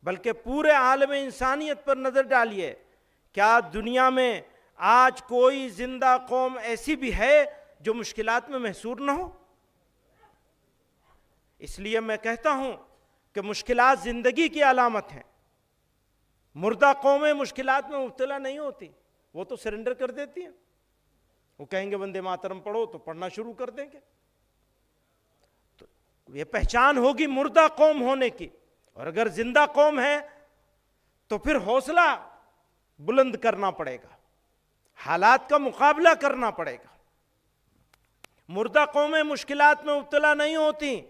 بلکہ پورے عالم انسانیت پر نظر ڈالیے۔ کیا دنیا میں آج کوئی زندہ قوم ایسی بھی ہے جو مشکلات میں محصور نہ ہو؟ اس لیے میں کہتا ہوں کہ مشکلات زندگی کی علامت ہیں۔ مردہ قومیں مشکلات میں مبتلا نہیں ہوتی، وہ تو سرنڈر کر دیتی ہیں۔ وہ کہیں گے وندے ماترم پڑھو تو پڑھنا شروع کر دیں گے۔ تو یہ پہچان ہوگی مردہ قوم ہونے کی، اور اگر زندہ قوم ہے تو پھر حوصلہ بلند کرنا پڑے گا، حالات کا مقابلہ کرنا پڑے گا۔ مردہ قومیں مشکلات میں مبتلا نہیں ہوتی،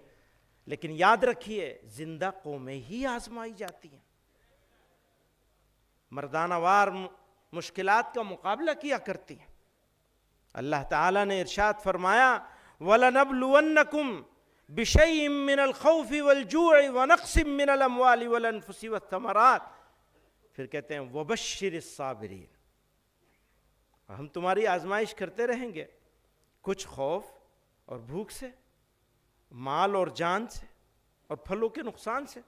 لیکن یاد رکھیے زندہ قومیں ہی آزمائی جاتی ہیں، مردانہ وار مشکلات کا مقابلہ کیا کرتی ہیں۔ اللہ تعالیٰ نے ارشاد فرمایا وَلَنَبْلُوَنَّكُمْ بِشَيْءٍ مِّنَ الْخَوْفِ وَالْجُوعِ وَنَقْصٍ مِّنَ الْأَمْوَالِ وَالْأَنفُسِ وَالثَّمَرَاتِ، پھر کہتے ہیں وَبَشِّرِ الصَّابِرِينَ، ہم تمہاری آزمائش کرتے رہیں گے، کچھ خوف اور بھوک سے، مال اور جان سے، اور پھلوں کے نقصان سے،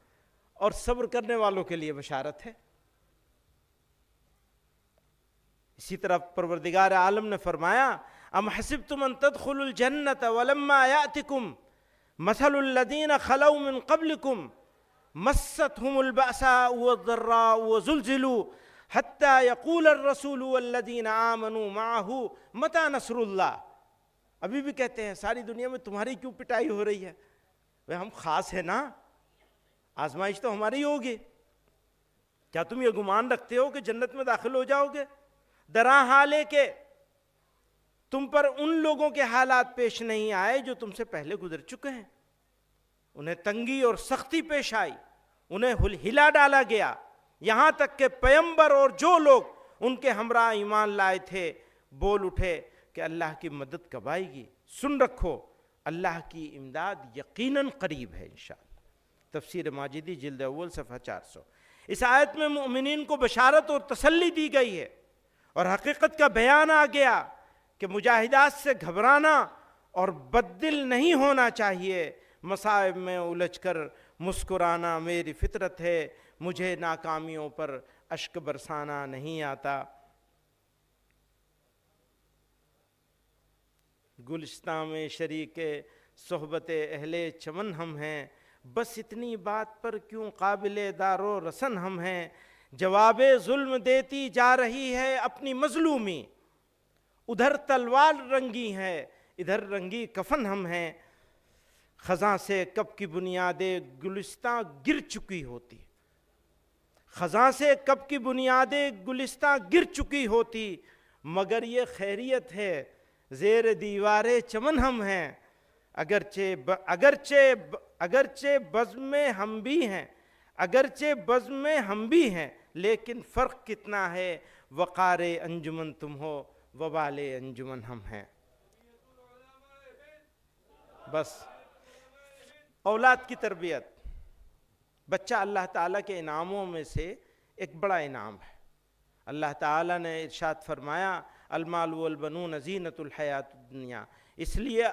اور صبر کرنے والوں کے لیے بشارت ہے۔ اسی طرح پروردگار عالم نے فرمایا ام حسبتم ان تدخلوا الجنة ولما يأتكم مثل الذين خلوا من قبلكم مستهم البأساء والضراء وزلزلوا حتی یقول الرسول والذین آمنوا معہ متی نصر اللہ. ابھی بھی کہتے ہیں ساری دنیا میں تمہاری کیوں پٹائی ہو رہی ہے؟ ہم خاص ہیں نا، آزمائش تو ہماری ہوگی. کیا تم یہ گمان رکھتے ہو کہ جنت میں داخل ہو جاؤ گے؟ درا حال ہے کہ تم پر ان لوگوں کے حالات پیش نہیں آئے جو تم سے پہلے گزر چکے ہیں. انہیں تنگی اور سختی پیش آئی، انہیں ہلا ڈالا گیا، یہاں تک کہ پیغمبر اور جو لوگ ان کے ہمراہ ایمان لائے تھے بول اٹھے کہ اللہ کی مدد کب آئے گی؟ سن رکھو، اللہ کی امداد یقیناً قریب ہے انشاءاللہ. تفسیر ماجدی جلد اول صفحہ 400. اس آیت میں مومنین کو بشارت اور تسلی دی گئی ہے اور حقیقت کا بیان آ گیا کہ مجاہدات سے گھبرانا اور بددل نہیں ہونا چاہیے. مصائب میں الجھ کر مسکرانا میری فطرت ہے، مجھے ناکامیوں پر اشک برسانا نہیں آتا. گلستان میں شریک صحبت اہل چمن ہم ہیں، بس اتنی بات پر کیوں قابل دار و رسن ہم ہیں. جواب ظلم دیتی جا رہی ہے اپنی مظلومی، ادھر تلوار رنگی ہے ادھر رنگی کفن ہم ہیں. خزاں سے کب کی بنیادیں گلستاں گر چکی ہوتی، خزاں سے کب کی بنیادیں گلستاں گر چکی ہوتی، مگر یہ خیریت ہے زیر دیوار چمن ہم ہیں. اگرچہ بزم میں ہم بھی ہیں، اگرچہ بزم میں ہم بھی ہیں، لیکن فرق کتنا ہے، وقار انجمن تم ہو وبال انجمن ہم ہیں. بس اولاد کی تربیت، بچہ اللہ تعالیٰ کے انعاموں میں سے ایک بڑا انعام ہے. اللہ تعالیٰ نے ارشاد فرمایا المال والبنون زینت الحیات الدنیا. اس لیے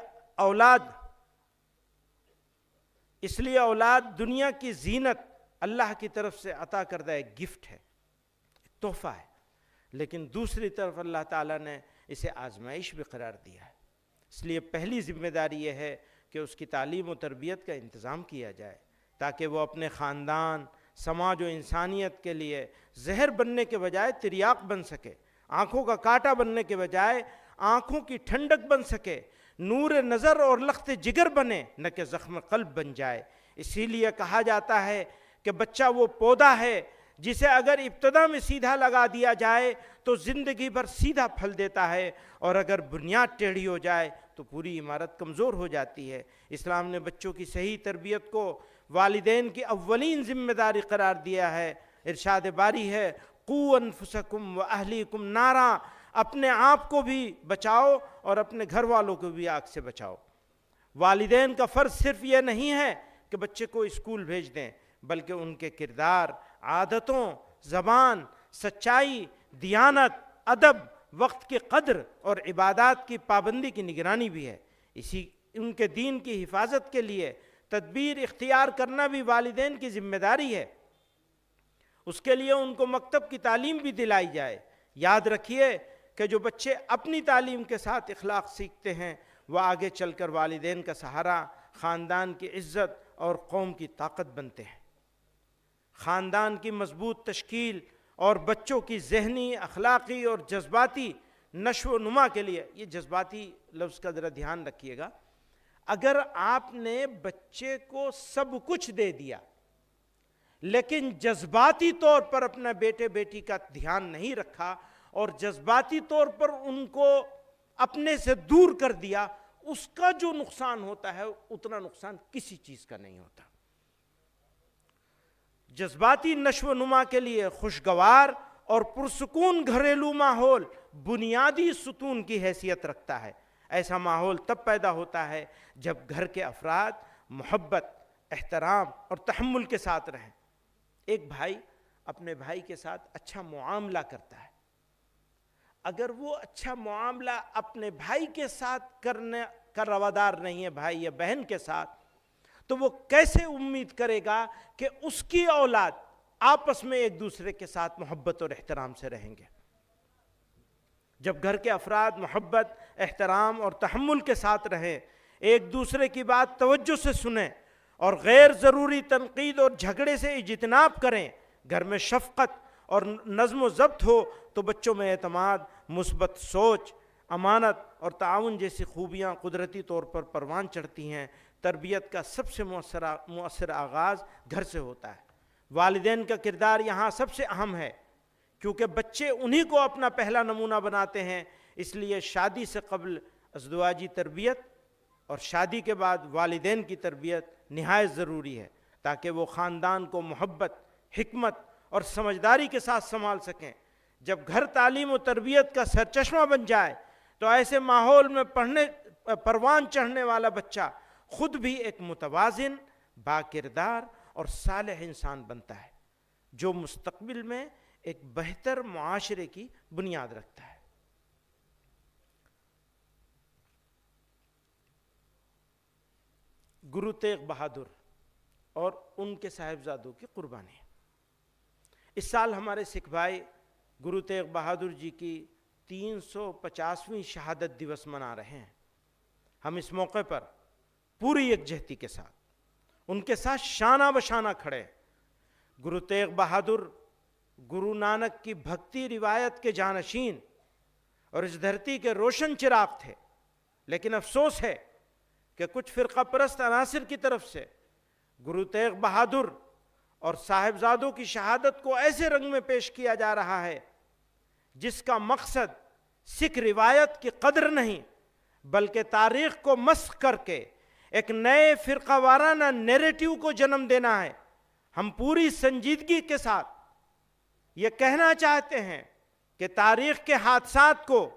اولاد دنیا کی زینت اللہ کی طرف سے عطا کردہ ایک گفٹ ہے، ایک تحفہ ہے. لیکن دوسری طرف اللہ تعالیٰ نے اسے آزمائش بھی قرار دیا ہے. اس لیے پہلی ذمہ داری یہ ہے کہ اس کی تعلیم و تربیت کا انتظام کیا جائے تاکہ وہ اپنے خاندان، سماج و انسانیت کے لیے زہر بننے کے بجائے تریاق بن سکے، آنکھوں کا کانٹا بننے کے بجائے آنکھوں کی ٹھنڈک بن سکے، نور نظر اور لخت جگر بنے نہ کہ زخم قلب بن جائے. اسی لیے کہا جاتا ہے کہ بچہ وہ پودا ہے جسے اگر ابتدا میں سیدھا لگا دیا جائے تو زندگی بھر سیدھا پھل دیتا ہے، اور اگر بنیاد ٹیڑھی ہو جائے تو پوری عمارت کمزور ہو جاتی ہے. اسلام نے بچوں کی صحیح تربیت کو والدین کی اولین ذمہ داری قرار دیا ہے. ارشاد باری ہے قو انفسکم و اہلیکم نارا، اپنے آپ کو بھی بچاؤ اور اپنے گھر والوں کو بھی آگ سے بچاؤ. والدین کا فرض صرف یہ نہیں ہے کہ بچے کو اسکول بھیج دیں، بلکہ ان کے کردار، عادتوں، زبان، سچائی، دیانت، ادب، وقت کی قدر اور عبادات کی پابندی کی نگرانی بھی ہے. ان کے دین کی حفاظت کے لیے تدبیر اختیار کرنا بھی والدین کی ذمہ داری ہے. اس کے لیے ان کو مکتب کی تعلیم بھی دلائی جائے. یاد رکھیے کہ جو بچے اپنی تعلیم کے ساتھ اخلاق سیکھتے ہیں وہ آگے چل کر والدین کا سہارا، خاندان کی عزت اور قوم کی طاقت بنتے ہیں. خاندان کی مضبوط تشکیل اور بچوں کی ذہنی، اخلاقی اور جذباتی نشو و نما کے لیے، یہ جذباتی لفظ کا ذرا دھیان رکھیے گا، اگر آپ نے بچے کو سب کچھ دے دیا لیکن جذباتی طور پر اپنا بیٹے بیٹی کا دھیان نہیں رکھا اور جذباتی طور پر ان کو اپنے سے دور کر دیا، اس کا جو نقصان ہوتا ہے اتنا نقصان کسی چیز کا نہیں ہوتا. جذباتی نشو و نما کے لیے خوشگوار اور پرسکون گھریلو ماحول بنیادی ستون کی حیثیت رکھتا ہے. ایسا ماحول تب پیدا ہوتا ہے جب گھر کے افراد محبت، احترام اور تحمل کے ساتھ رہیں. ایک بھائی اپنے بھائی کے ساتھ اچھا معاملہ کرتا ہے، اگر وہ اچھا معاملہ اپنے بھائی کے ساتھ کرنے کا روادار نہیں ہے، بھائی یا بہن کے ساتھ، تو وہ کیسے امید کرے گا کہ اس کی اولاد آپس میں ایک دوسرے کے ساتھ محبت اور احترام سے رہیں گے؟ جب گھر کے افراد محبت، احترام اور تحمل کے ساتھ رہیں، ایک دوسرے کی بات توجہ سے سنیں اور غیر ضروری تنقید اور جھگڑے سے اجتناب کریں، گھر میں شفقت اور نظم و ضبط ہو تو بچوں میں اعتماد، مثبت سوچ، امانت اور تعاون جیسی خوبیاں قدرتی طور پر پروان چڑھتی ہیں۔ تربیت کا سب سے مؤثر آغاز گھر سے ہوتا ہے۔ والدین کا کردار یہاں سب سے اہم ہے، کیونکہ بچے انہی کو اپنا پہلا نمونہ بناتے ہیں۔ اس لیے شادی سے قبل ازدواجی تربیت اور شادی کے بعد والدین کی تربیت نہایت ضروری ہے، تاکہ وہ خاندان کو محبت، حکمت اور سمجھداری کے ساتھ سنبھال سکیں۔ جب گھر تعلیم و تربیت کا سرچشمہ بن جائے تو ایسے ماحول میں پروان چڑھنے والا بچہ خود بھی ایک متوازن، باکردار اور صالح انسان بنتا ہے، جو مستقبل میں ایک بہتر معاشرے کی بنیاد رکھتا ہے۔ گرو تیغ بہادر اور ان کے صاحبزادوں کی قربانی۔ اس سال ہمارے سکھ بھائی گرو تیغ بہادر جی کی 350ویں شہادت دیوس منا رہے ہیں۔ ہم اس موقع پر پوری یکجہتی کے ساتھ ان کے ساتھ شانہ بشانہ کھڑے۔ گرو تیغ بہادر گرو نانک کی بھکتی روایت کے جانشین اور اس دھرتی کے روشن چراغ تھے، لیکن افسوس ہے کہ کچھ فرقہ پرست عناصر کی طرف سے گرو تیغ بہادر اور صاحبزادوں کی شہادت کو ایسے رنگ میں پیش کیا جا رہا ہے جس کا مقصد سکھ روایت کی قدر نہیں، بلکہ تاریخ کو مسخ کر کے ایک نئے فرقہ وارانہ نیریٹو کو جنم دینا ہے۔ ہم پوری سنجیدگی کے ساتھ یہ کہنا چاہتے ہیں کہ تاریخ کے حادثات کو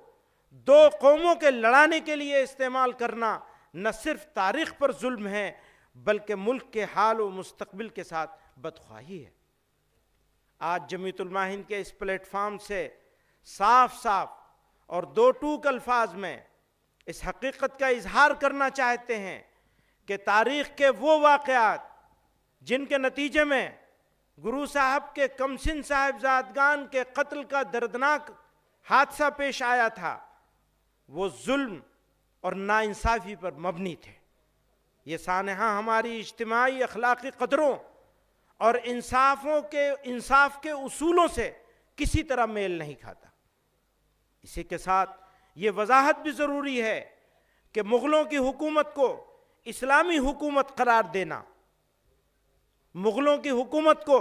دو قوموں کے لڑانے کے لیے استعمال کرنا نہ صرف تاریخ پر ظلم ہے، بلکہ ملک کے حال و مستقبل کے ساتھ بدخواہی ہے۔ آج جمیعت علماء ہند کے اس پلیٹ فارم سے صاف صاف اور دو ٹوک الفاظ میں اس حقیقت کا اظہار کرنا چاہتے ہیں کہ تاریخ کے وہ واقعات جن کے نتیجے میں گرو صاحب کے کمسن صاحبزادگان کے قتل کا دردناک حادثہ پیش آیا تھا، وہ ظلم اور ناانصافی پر مبنی تھے۔ یہ سانحہ ہماری اجتماعی اخلاقی قدروں اور انصاف کے اصولوں سے کسی طرح میل نہیں کھاتا۔ اسی کے ساتھ یہ وضاحت بھی ضروری ہے کہ مغلوں کی حکومت کو اسلامی حکومت قرار دینا، مغلوں کی حکومت کو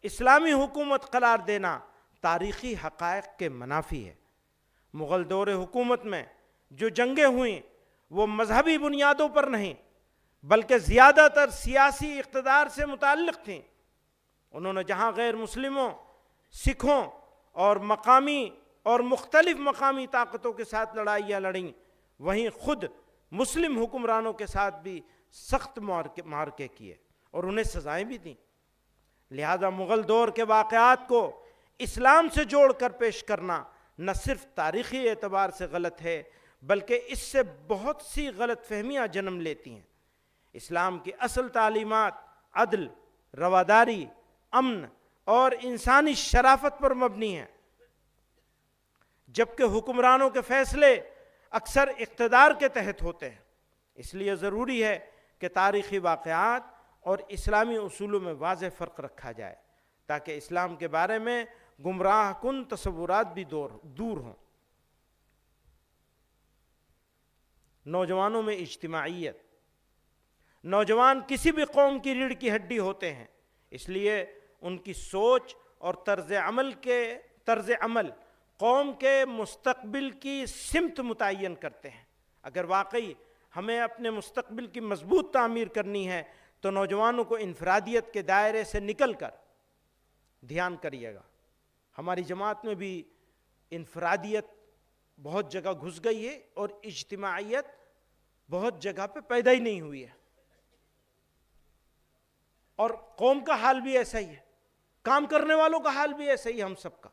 اسلامی حکومت قرار دینا تاریخی حقائق کے منافی ہے۔ مغل دور حکومت میں جو جنگیں ہوئیں وہ مذہبی بنیادوں پر نہیں بلکہ زیادہ تر سیاسی اقتدار سے متعلق تھیں۔ انہوں نے جہاں غیر مسلموں، سکھوں اور مختلف مقامی طاقتوں کے ساتھ لڑائیاں لڑیں، وہیں خود مسلم حکمرانوں کے ساتھ بھی سخت معرکے کیے اور انہیں سزائیں بھی دیں۔ لہذا مغل دور کے واقعات کو اسلام سے جوڑ کر پیش کرنا نہ صرف تاریخی اعتبار سے غلط ہے بلکہ اس سے بہت سی غلط فہمیاں جنم لیتی ہیں۔ اسلام کی اصل تعلیمات عدل، رواداری، امن اور انسانی شرافت پر مبنی ہیں، جبکہ حکمرانوں کے فیصلے اکثر اقتدار کے تحت ہوتے ہیں۔ اس لیے ضروری ہے کہ تاریخی واقعات اور اسلامی اصولوں میں واضح فرق رکھا جائے تاکہ اسلام کے بارے میں گمراہ کن تصورات بھی دور ہوں۔ نوجوانوں میں اجتماعیت۔ نوجوان کسی بھی قوم کی ریڑھ کی ہڈی ہوتے ہیں، اس لیے ان کی سوچ اور طرز عمل قوم کے مستقبل کی سمت متعین کرتے ہیں۔ اگر واقعی ہمیں اپنے مستقبل کی مضبوط تعمیر کرنی ہے تو نوجوانوں کو انفرادیت کے دائرے سے نکل کر دھیان کریے گا۔ ہماری جماعت میں بھی انفرادیت بہت جگہ گھس گئی ہے اور اجتماعیت بہت جگہ پہ پیدا ہی نہیں ہوئی ہے، اور قوم کا حال بھی ایسا ہی ہے، کام کرنے والوں کا حال بھی ایسا ہی ہے، ہم سب کا۔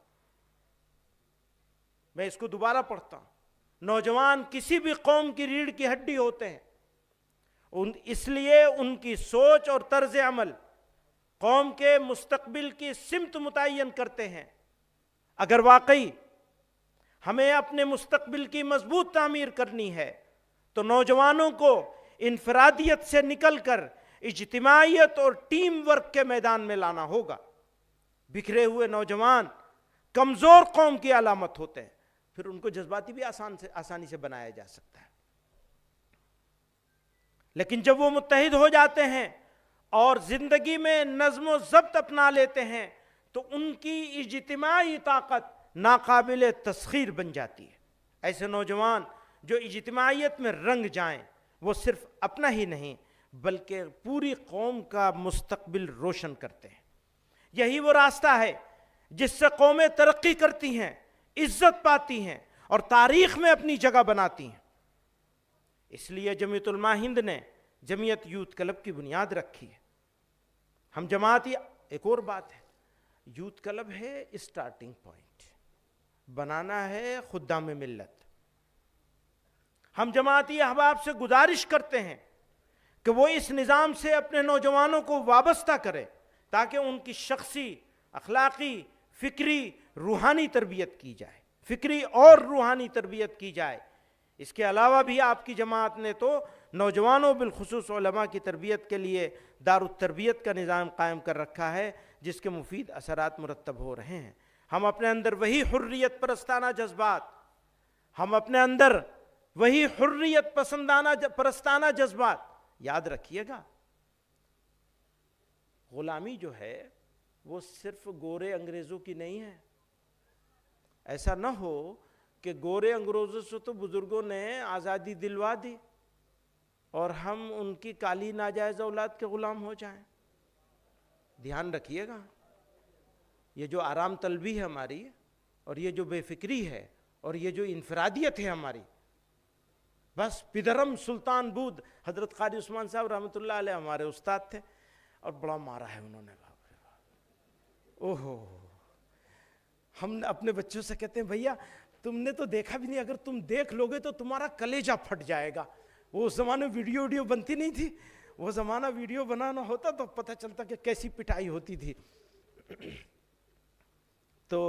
میں اس کو دوبارہ پڑھتا ہوں، نوجوان کسی بھی قوم کی ریڑھ کی ہڈی ہوتے ہیں، اس لیے ان کی سوچ اور طرز عمل قوم کے مستقبل کی سمت متعین کرتے ہیں۔ اگر واقعی ہمیں اپنے مستقبل کی مضبوط تعمیر کرنی ہے تو نوجوانوں کو انفرادیت سے نکل کر اجتماعیت اور ٹیم ورک کے میدان میں لانا ہوگا۔ بکھرے ہوئے نوجوان کمزور قوم کی علامت ہوتے ہیں، پھر ان کو جذباتی بھی آسانی سے بنایا جا سکتا ہے۔ لیکن جب وہ متحد ہو جاتے ہیں اور زندگی میں نظم و ضبط اپنا لیتے ہیں تو ان کی اجتماعی طاقت ناقابل تسخیر بن جاتی ہے۔ ایسے نوجوان جو اجتماعیت میں رنگ جائیں وہ صرف اپنا ہی نہیں بلکہ پوری قوم کا مستقبل روشن کرتے ہیں۔ یہی وہ راستہ ہے جس سے قومیں ترقی کرتی ہیں، عزت پاتی ہیں اور تاریخ میں اپنی جگہ بناتی ہیں۔ اس لیے جمعیت علماء ہند نے جمعیت یوتھ کلب کی بنیاد رکھی ہے۔ ہم جماعتی، ایک اور بات ہے، یوتھ کلب ہے اسٹارٹنگ پوائنٹ، بنانا ہے خدام ملت۔ ہم جماعتی احباب سے گزارش کرتے ہیں کہ وہ اس نظام سے اپنے نوجوانوں کو وابستہ کرے تاکہ ان کی شخصی، اخلاقی، فکری، روحانی تربیت کی جائے، فکری اور روحانی تربیت کی جائے۔ اس کے علاوہ بھی آپ کی جماعت نے تو نوجوانوں بالخصوص علماء کی تربیت کے لیے دار التربیت کا نظام قائم کر رکھا ہے جس کے مفید اثرات مرتب ہو رہے ہیں۔ ہم اپنے اندر وہی حریت پرستانہ جذبات، ہم اپنے اندر وہی حریت پرستانہ جذبات، یاد رکھیے گا غلامی جو ہے وہ صرف گورے انگریزوں کی نہیں ہے۔ ایسا نہ ہو کہ گورے انگریزوں سے تو بزرگوں نے آزادی دلوا دی اور ہم ان کی کالی ناجائز اولاد کے غلام ہو جائیں۔ دھیان رکھیے گا، یہ جو آرام طلبی ہے ہماری، اور یہ جو بے فکری ہے، اور یہ جو انفرادیت ہے ہماری، بس پدرم سلطان بود، حضرت قاری عثمان صاحب رحمۃ اللہ علیہ ہمارے استاد تھے اور بڑا مارا ہے انہوں نے، باپ رے باپ، اوہو۔ ہم اپنے بچوں سے کہتے ہیں بھیا تم نے تو دیکھا بھی نہیں، اگر تم دیکھ لوگے تو تمہارا کلیجہ پھٹ جائے گا۔ وہ اس زمانے ویڈیو بنتی نہیں تھی، وہ زمانہ ویڈیو بنانا ہوتا تو پتہ چلتا کہ کیسی پٹائی ہوتی تھی۔ تو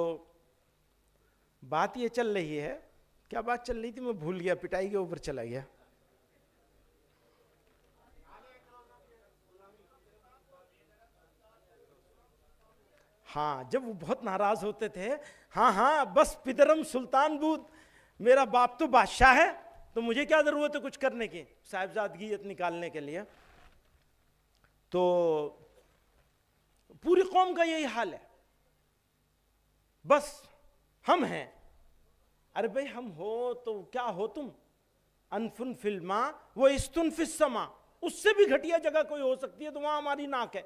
بات یہ چل رہی ہے، کیا بات چل رہی تھی میں بھول گیا، پٹائی کے اوپر چلا گیا۔ ہاں، جب وہ بہت ناراض ہوتے تھے، ہاں بس پدرم سلطان بود، میرا باپ تو بادشاہ ہے تو مجھے کیا ضرورت ہے کچھ کرنے کی، صاحبزادگیت نکالنے کے لیے۔ تو پوری قوم کا یہی حال ہے، بس ہم ہیں۔ ارے بھائی ہم ہو تو کیا ہو تم، انفن فی الماء و استن فی السماء، اس سے بھی گھٹیا جگہ کوئی ہو سکتی ہے تو وہاں ہماری ناک ہے۔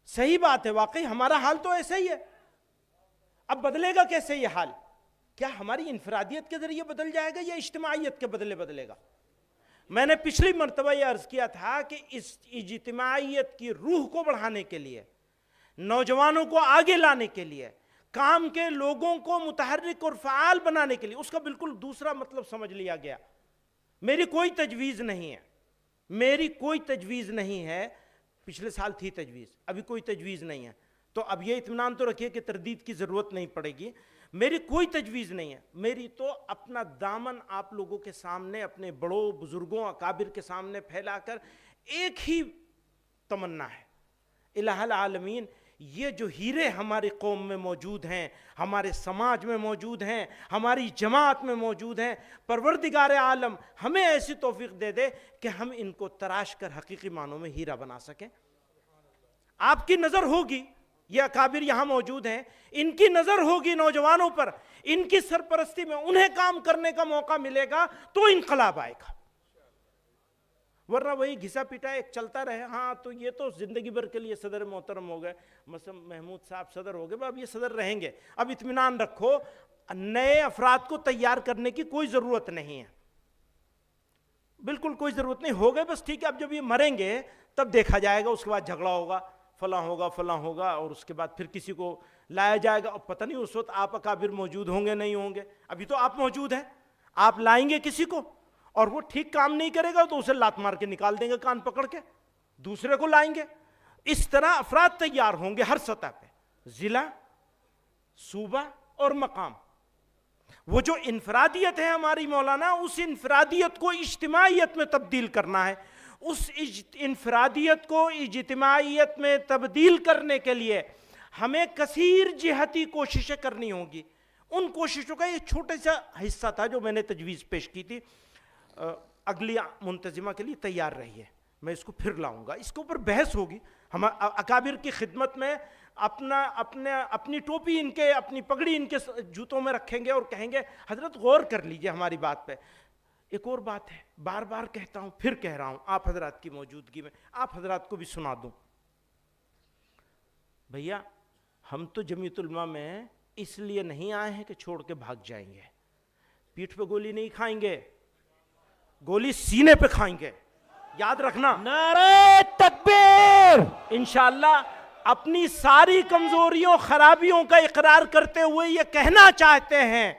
صحیح بات ہے، واقعی ہمارا حال تو ایسا ہی ہے۔ اب بدلے گا کیسے یہ حال؟ کیا ہماری انفرادیت کے ذریعے بدل جائے گا یا اجتماعیت کے بدلے گا؟ میں نے پچھلی مرتبہ یہ عرض کیا تھا کہ اس اجتماعیت کی روح کو بڑھانے کے لیے، نوجوانوں کو آگے لانے کے لیے، کام کے لوگوں کو متحرک اور فعال بنانے کے لیے، اس کا بالکل دوسرا مطلب سمجھ لیا گیا۔ میری کوئی تجویز نہیں ہے، پچھلے سال تھی تجویز، ابھی کوئی تجویز نہیں ہے، تو اب یہ اطمینان تو رکھیے کہ تردید کی ضرورت نہیں پڑے گی۔ میری کوئی تجویز نہیں ہے، میری تو اپنا دامن آپ لوگوں کے سامنے، اپنے بڑوں بزرگوں اکابر کے سامنے پھیلا کر ایک ہی تمنا ہے، الہ العالمین یہ جو ہیرے ہماری قوم میں موجود ہیں، ہمارے سماج میں موجود ہیں، ہماری جماعت میں موجود ہیں، پروردگار عالم ہمیں ایسی توفیق دے دے کہ ہم ان کو تراش کر حقیقی معنوں میں ہیرا بنا سکیں۔ آپ کی نظر ہوگی، یہ اکابر یہاں موجود ہیں، ان کی نظر ہوگی نوجوانوں پر، ان کی سرپرستی میں انہیں کام کرنے کا موقع ملے گا تو انقلاب آئے گا، ورنہ وہی گھسا پیٹا ایک چلتا رہے۔ ہاں تو یہ تو زندگی بھر کے لیے صدر محترم ہو گئے، مثلا محمود صاحب صدر ہو گئے، اب یہ صدر رہیں گے، اب اطمینان رکھو، نئے افراد کو تیار کرنے کی کوئی ضرورت نہیں ہے، بالکل کوئی ضرورت نہیں، ہو گئے بس ٹھیک ہے۔ اب جب یہ مریں گے تب دیکھا جائے گا، اس کے بعد جھگڑا ہوگا، فلاں ہوگا، اور اس کے بعد پھر کسی کو لایا جائے گا، اور پتہ نہیں اس وقت آپ اکابر موجود ہوں گے نہیں ہوں گے، ابھی تو آپ موجود ہیں، آپ لائیں گے کسی کو اور وہ ٹھیک کام نہیں کرے گا تو اسے لات مار کے نکال دیں گے کان پکڑ کے، دوسرے کو لائیں گے۔ اس طرح افراد تیار ہوں گے ہر سطح پہ، ضلع، صوبہ اور مقام۔ وہ جو انفرادیت ہے ہماری مولانا، اس انفرادیت کو اجتماعیت میں تبدیل کرنا ہے، اس انفرادیت کو اجتماعیت میں تبدیل کرنے کے لیے ہمیں کثیر جہتی کوششیں کرنی ہوں گی. ان کوششوں کا یہ چھوٹا سا حصہ تھا جو میں نے تجویز پیش کی تھی. اگلی منتظمہ کے لیے تیار رہیے, میں اس کو پھر لاؤں گا, اس کے اوپر بحث ہوگی. ہم اکابر کی خدمت میں اپنی ٹوپی ان کے, اپنی پگڑی ان کے جوتوں میں رکھیں گے اور کہیں گے حضرت غور کر لیجئے ہماری بات پہ. ایک اور بات ہے, بار بار کہتا ہوں, پھر کہہ رہا ہوں آپ حضرات کی موجودگی میں, آپ حضرات کو بھی سنا دوں. بھیا ہم تو جمعیت علماء میں اس لیے نہیں آئے ہیں کہ چھوڑ کے بھاگ جائیں گے. پیٹھ پہ گولی نہیں کھائیں گے, گولی سینے پہ کھائیں گے, یاد رکھنا. نعرہ تکبیر. انشاءاللہ اپنی ساری کمزوریوں خرابیوں کا اقرار کرتے ہوئے یہ کہنا چاہتے ہیں,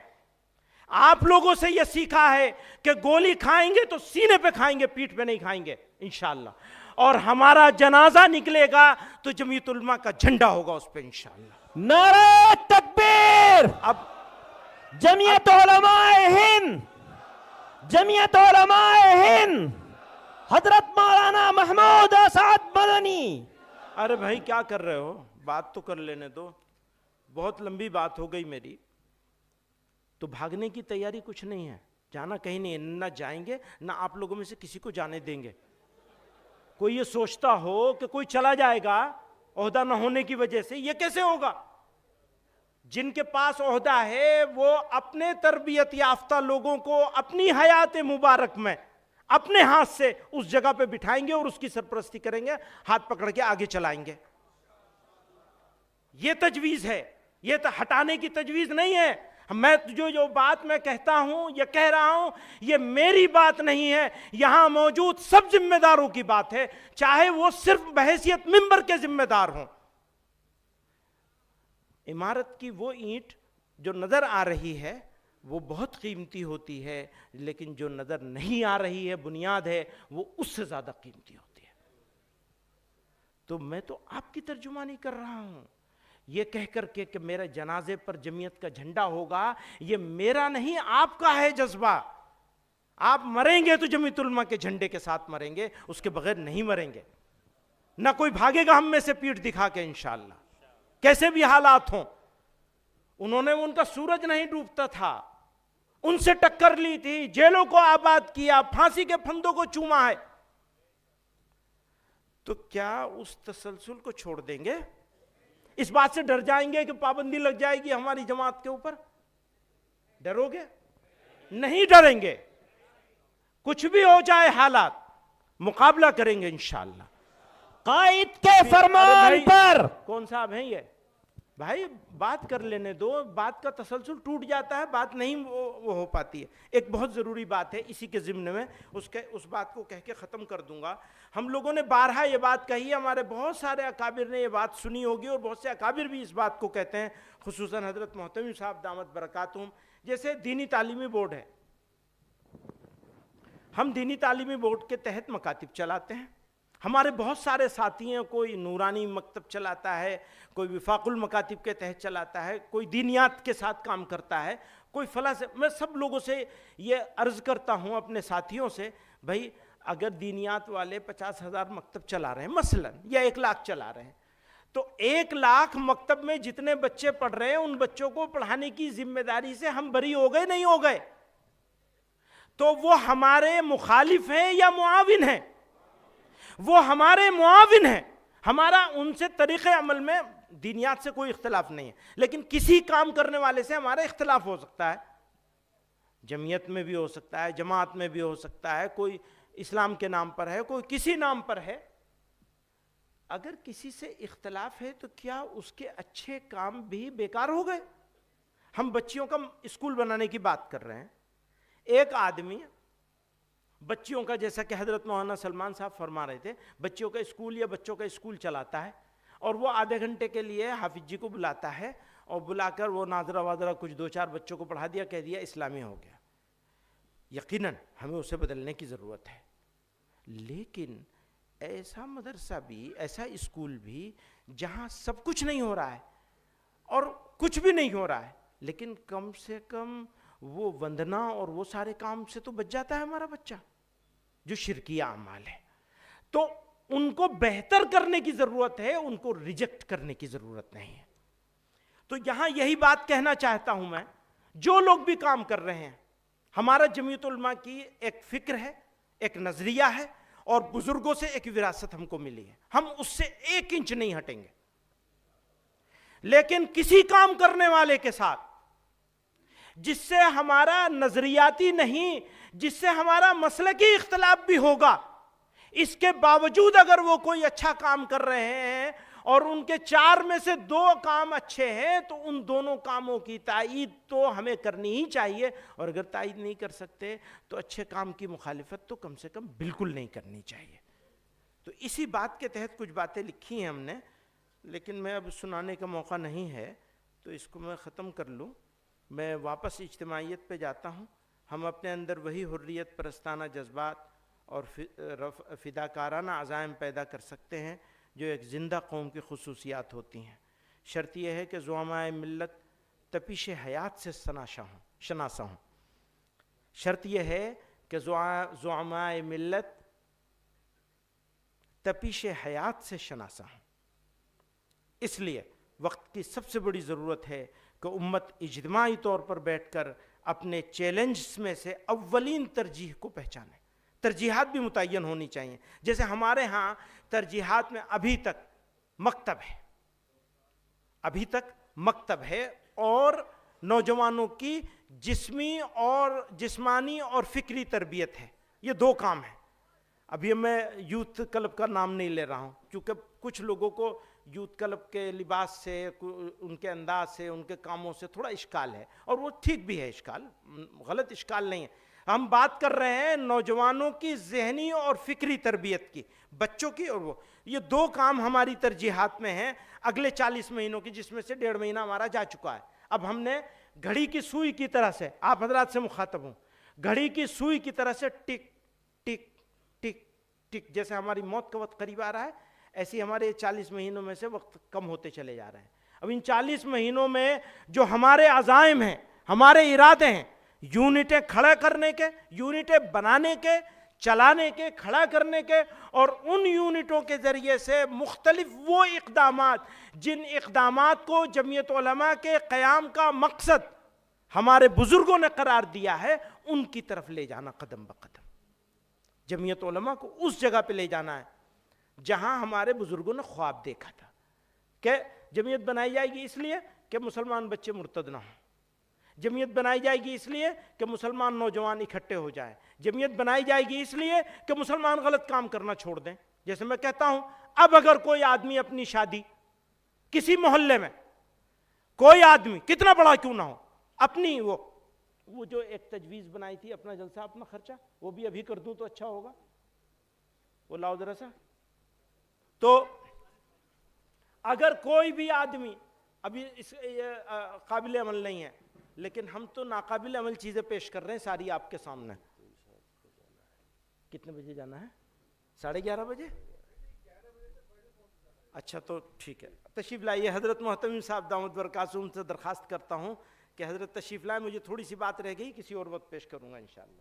آپ لوگوں سے یہ سیکھا ہے کہ گولی کھائیں گے تو سینے پہ کھائیں گے, پیٹھ پہ نہیں کھائیں گے انشاءاللہ. اور ہمارا جنازہ نکلے گا تو جمعیت علماء کا جھنڈا ہوگا اس پہ انشاءاللہ. نعرہ تکبیر. اب جمعیت علماء ہند, جمعیت علماء ہند حضرت مولانا محمود اسعد مدنی. ارے بھائی کیا کر رہے ہو, بات تو کر لینے دو, بہت لمبی بات ہو گئی میری. تو بھاگنے کی تیاری کچھ نہیں ہے, جانا کہیں نہیں ہے, نہ جائیں گے نہ آپ لوگوں میں سے کسی کو جانے دیں گے. کوئی یہ سوچتا ہو کہ کوئی چلا جائے گا عہدہ نہ ہونے کی وجہ سے, یہ کیسے ہوگا؟ جن کے پاس عہدہ ہے وہ اپنے تربیت یافتہ لوگوں کو اپنی حیات مبارک میں اپنے ہاتھ سے اس جگہ پہ بٹھائیں گے اور اس کی سرپرستی کریں گے, ہاتھ پکڑ کے آگے چلائیں گے. یہ تجویز ہے, یہ تو ہٹانے کی تجویز نہیں ہے. میں جو بات میں کہتا ہوں, یہ کہہ رہا ہوں, یہ میری بات نہیں ہے, یہاں موجود سب ذمہ داروں کی بات ہے, چاہے وہ صرف بحیثیت منبر کے ذمہ دار ہوں. عمارت کی وہ اینٹ جو نظر آ رہی ہے وہ بہت قیمتی ہوتی ہے, لیکن جو نظر نہیں آ رہی ہے بنیاد ہے وہ اس سے زیادہ قیمتی ہوتی ہے. تو میں تو آپ کی ترجمانی کر رہا ہوں. یہ کہہ کر کے کہ میرے جنازے پر جمعیت کا جھنڈا ہوگا, یہ میرا نہیں آپ کا ہے جذبہ. آپ مریں گے تو جمعیت علماء کے جھنڈے کے ساتھ مریں گے, اس کے بغیر نہیں مریں گے. نہ کوئی بھاگے گا ہم میں سے پیٹھ دکھا کے انشاءاللہ, کیسے بھی حالات ہوں. انہوں نے ان کا سورج نہیں ڈوبتا تھا, ان سے ٹکر لی تھی, جیلوں کو آباد کیا, پھانسی کے پھندوں کو چوما ہے. تو کیا اس تسلسل کو چھوڑ دیں گے؟ اس بات سے ڈر جائیں گے کہ پابندی لگ جائے گی ہماری جماعت کے اوپر؟ ڈرو گے؟ نہیں ڈریں گے. کچھ بھی ہو جائے حالات, مقابلہ کریں گے انشاءاللہ. قائد کے فرمان پر. کون صاحب ہیں یہ بھائی؟ بات کر لینے دو, بات کا تسلسل ٹوٹ جاتا ہے, بات نہیں وہ ہو پاتی ہے. ایک بہت ضروری بات ہے, اسی کے ضمن میں اس بات کو کہہ کے ختم کر دوں گا. ہم لوگوں نے بارہا یہ بات کہی ہے, ہمارے بہت سارے اکابر نے یہ بات سنی ہوگی, اور بہت سے اکابر بھی اس بات کو کہتے ہیں, خصوصاً حضرت محتمی صاحب دامت برکاتہم. جیسے دینی تعلیمی بورڈ ہے, ہم دینی تعلیمی بورڈ کے تحت مکاتب چلاتے ہیں. ہمارے بہت سارے ساتھی ہیں, کوئی نورانی مکتب چلاتا ہے, کوئی وفاق المکاتب کے تحت چلاتا ہے, کوئی دینیات کے ساتھ کام کرتا ہے, کوئی فلاں سے. میں سب لوگوں سے یہ عرض کرتا ہوں, اپنے ساتھیوں سے, بھائی اگر دینیات والے 50,000 مکتب چلا رہے ہیں مثلا, یا 1 لاکھ چلا رہے ہیں, تو 1 لاکھ مکتب میں جتنے بچے پڑھ رہے ہیں ان بچوں کو پڑھانے کی ذمہ داری سے ہم بری ہو گئے نہیں ہو گئے؟ تو وہ ہمارے مخالف ہیں یا معاون ہیں؟ وہ ہمارے معاون ہیں. ہمارا ان سے طریقے عمل میں دینیات سے کوئی اختلاف نہیں ہے, لیکن کسی کام کرنے والے سے ہمارا اختلاف ہو سکتا ہے. جمعیت میں بھی ہو سکتا ہے, جماعت میں بھی ہو سکتا ہے, کوئی اسلام کے نام پر ہے, کوئی کسی نام پر ہے. اگر کسی سے اختلاف ہے تو کیا اس کے اچھے کام بھی بیکار ہو گئے؟ ہم بچیوں کا اسکول بنانے کی بات کر رہے ہیں. ایک آدمی بچیوں کا, جیسا کہ حضرت مولانا سلمان صاحب فرما رہے تھے, بچیوں کا اسکول یا بچوں کا اسکول چلاتا ہے, اور وہ آدھے گھنٹے کے لیے حافظ جی کو بلاتا ہے, اور بلا کر وہ ناظرہ وادرہ کچھ 2-4 بچوں کو پڑھا دیا, کہہ دیا اسلامی ہو گیا. یقیناً ہمیں اسے بدلنے کی ضرورت ہے, لیکن ایسا مدرسہ بھی, ایسا اسکول بھی جہاں سب کچھ نہیں ہو رہا ہے اور کچھ بھی نہیں ہو رہا ہے, لیکن کم سے کم وہ وندنا اور وہ سارے کام سے تو بچ جاتا ہے ہمارا بچہ, جو شرکیہ اعمال ہے. تو ان کو بہتر کرنے کی ضرورت ہے، ان کو ریجیکٹ کرنے کی ضرورت نہیں ہے. تو یہاں یہی بات کہنا چاہتا ہوں میں، جو لوگ بھی کام کر رہے ہیں، ہمارا جمعیت علماء کی ایک فکر ہے، ایک نظریہ ہے، اور بزرگوں سے ایک وراثت ہم کو ملی ہے، ہم اس سے 1 انچ نہیں ہٹیں گے. لیکن کسی کام کرنے والے کے ساتھ جس سے ہمارا نظریاتی نہیں، جس سے ہمارا مسلکی اختلاف بھی ہوگا، اس کے باوجود اگر وہ کوئی اچھا کام کر رہے ہیں اور ان کے 4 میں سے 2 کام اچھے ہیں، تو ان دونوں کاموں کی تائید تو ہمیں کرنی ہی چاہیے، اور اگر تائید نہیں کر سکتے تو اچھے کام کی مخالفت تو کم سے کم بالکل نہیں کرنی چاہیے. تو اسی بات کے تحت کچھ باتیں لکھی ہیں ہم نے، لیکن میں اب سنانے کا موقع نہیں ہے تو اس کو میں ختم کر لوں. میں واپس اجتماعیت پہ جاتا ہوں. ہم اپنے اندر وہی حریت پرستانہ جذبات اور فداکارانہ عزائم پیدا کر سکتے ہیں جو ایک زندہ قوم کی خصوصیات ہوتی ہیں. شرط یہ ہے کہ زعمائے ملت تپش حیات سے شناسا ہوں. شرط یہ ہے کہ زعمائے ملت تپش حیات سے شناسا ہوں. اس لیے وقت کی سب سے بڑی ضرورت ہے کہ امت اجتماعی طور پر بیٹھ کر اپنے چیلنجز میں سے اولین ترجیح کو پہچانے. ترجیحات بھی متعین ہونی چاہیے. جیسے ہمارے ہاں ترجیحات میں ابھی تک مکتب ہے اور نوجوانوں کی جسمانی اور فکری تربیت ہے. یہ 2 کام ہیں. ابھی میں یوتھ کلب کا نام نہیں لے رہا ہوں کیونکہ کچھ لوگوں کو یوتھ کلب کے لباس سے، ان کے انداز سے، ان کے کاموں سے تھوڑا اشکال ہے، اور وہ ٹھیک بھی ہے، اشکال غلط اشکال نہیں ہے. ہم بات کر رہے ہیں نوجوانوں کی ذہنی اور فکری تربیت کی، بچوں کی. اور یہ 2 کام ہماری ترجیحات میں ہیں اگلے 40 مہینوں کی، جس میں سے 1.5 مہینہ ہمارا جا چکا ہے. اب ہم نے گھڑی کی سوئی کی طرح سے، آپ حضرات سے مخاطب ہوں، گھڑی کی سوئی کی طرح سے ٹک ٹک ٹک ٹک، جیسے ہماری موت کا وقت قریب آ رہا ہے، ایسی ہمارے 40 مہینوں میں سے وقت کم ہوتے چلے جا رہے ہیں. اب ان 40 مہینوں میں جو ہمارے عزائم ہیں، ہمارے ارادے ہیں، یونٹیں کھڑا کرنے کے، یونٹیں بنانے کے، چلانے کے، کھڑا کرنے کے، اور ان یونٹوں کے ذریعے سے مختلف وہ اقدامات جن اقدامات کو جمعیت علماء کے قیام کا مقصد ہمارے بزرگوں نے قرار دیا ہے، ان کی طرف لے جانا قدم بقدم. جمعیت علماء کو اس جگہ پہ لے جانا ہے جہاں ہمارے بزرگوں نے خواب دیکھا تھا کہ جمعیت بنائی جائے گی اس لیے کہ مسلمان بچے مرتد نہ ہوں. جمعیت بنائی جائے گی اس لیے کہ مسلمان نوجوان اکٹھے ہو جائیں. جمعیت بنائی جائے گی اس لیے کہ مسلمان غلط کام کرنا چھوڑ دیں. جیسے میں کہتا ہوں، اب اگر کوئی آدمی اپنی شادی کسی محلے میں، کوئی آدمی کتنا بڑا کیوں نہ ہو، اپنی وہ جو ایک تجویز بنائی تھی، اپنا جلسہ اپنا خرچہ، وہ بھی ابھی کر دوں تو اچھا ہوگا، وہ لاؤ ذرا سا. تو اگر کوئی بھی آدمی، ابھی اس قابل عمل نہیں ہے، لیکن ہم تو ناقابل عمل چیزیں پیش کر رہے ہیں ساری آپ کے سامنے. کتنے بجے جانا ہے؟ 11:30 بجے. اچھا تو ٹھیک ہے، تشریف لائیے. حضرت محتمم صاحب دامت برکاتہم سے درخواست کرتا ہوں کہ حضرت تشریف لائیں. مجھے تھوڑی سی بات رہ گئی، کسی اور وقت پیش کروں گا انشاءاللہ.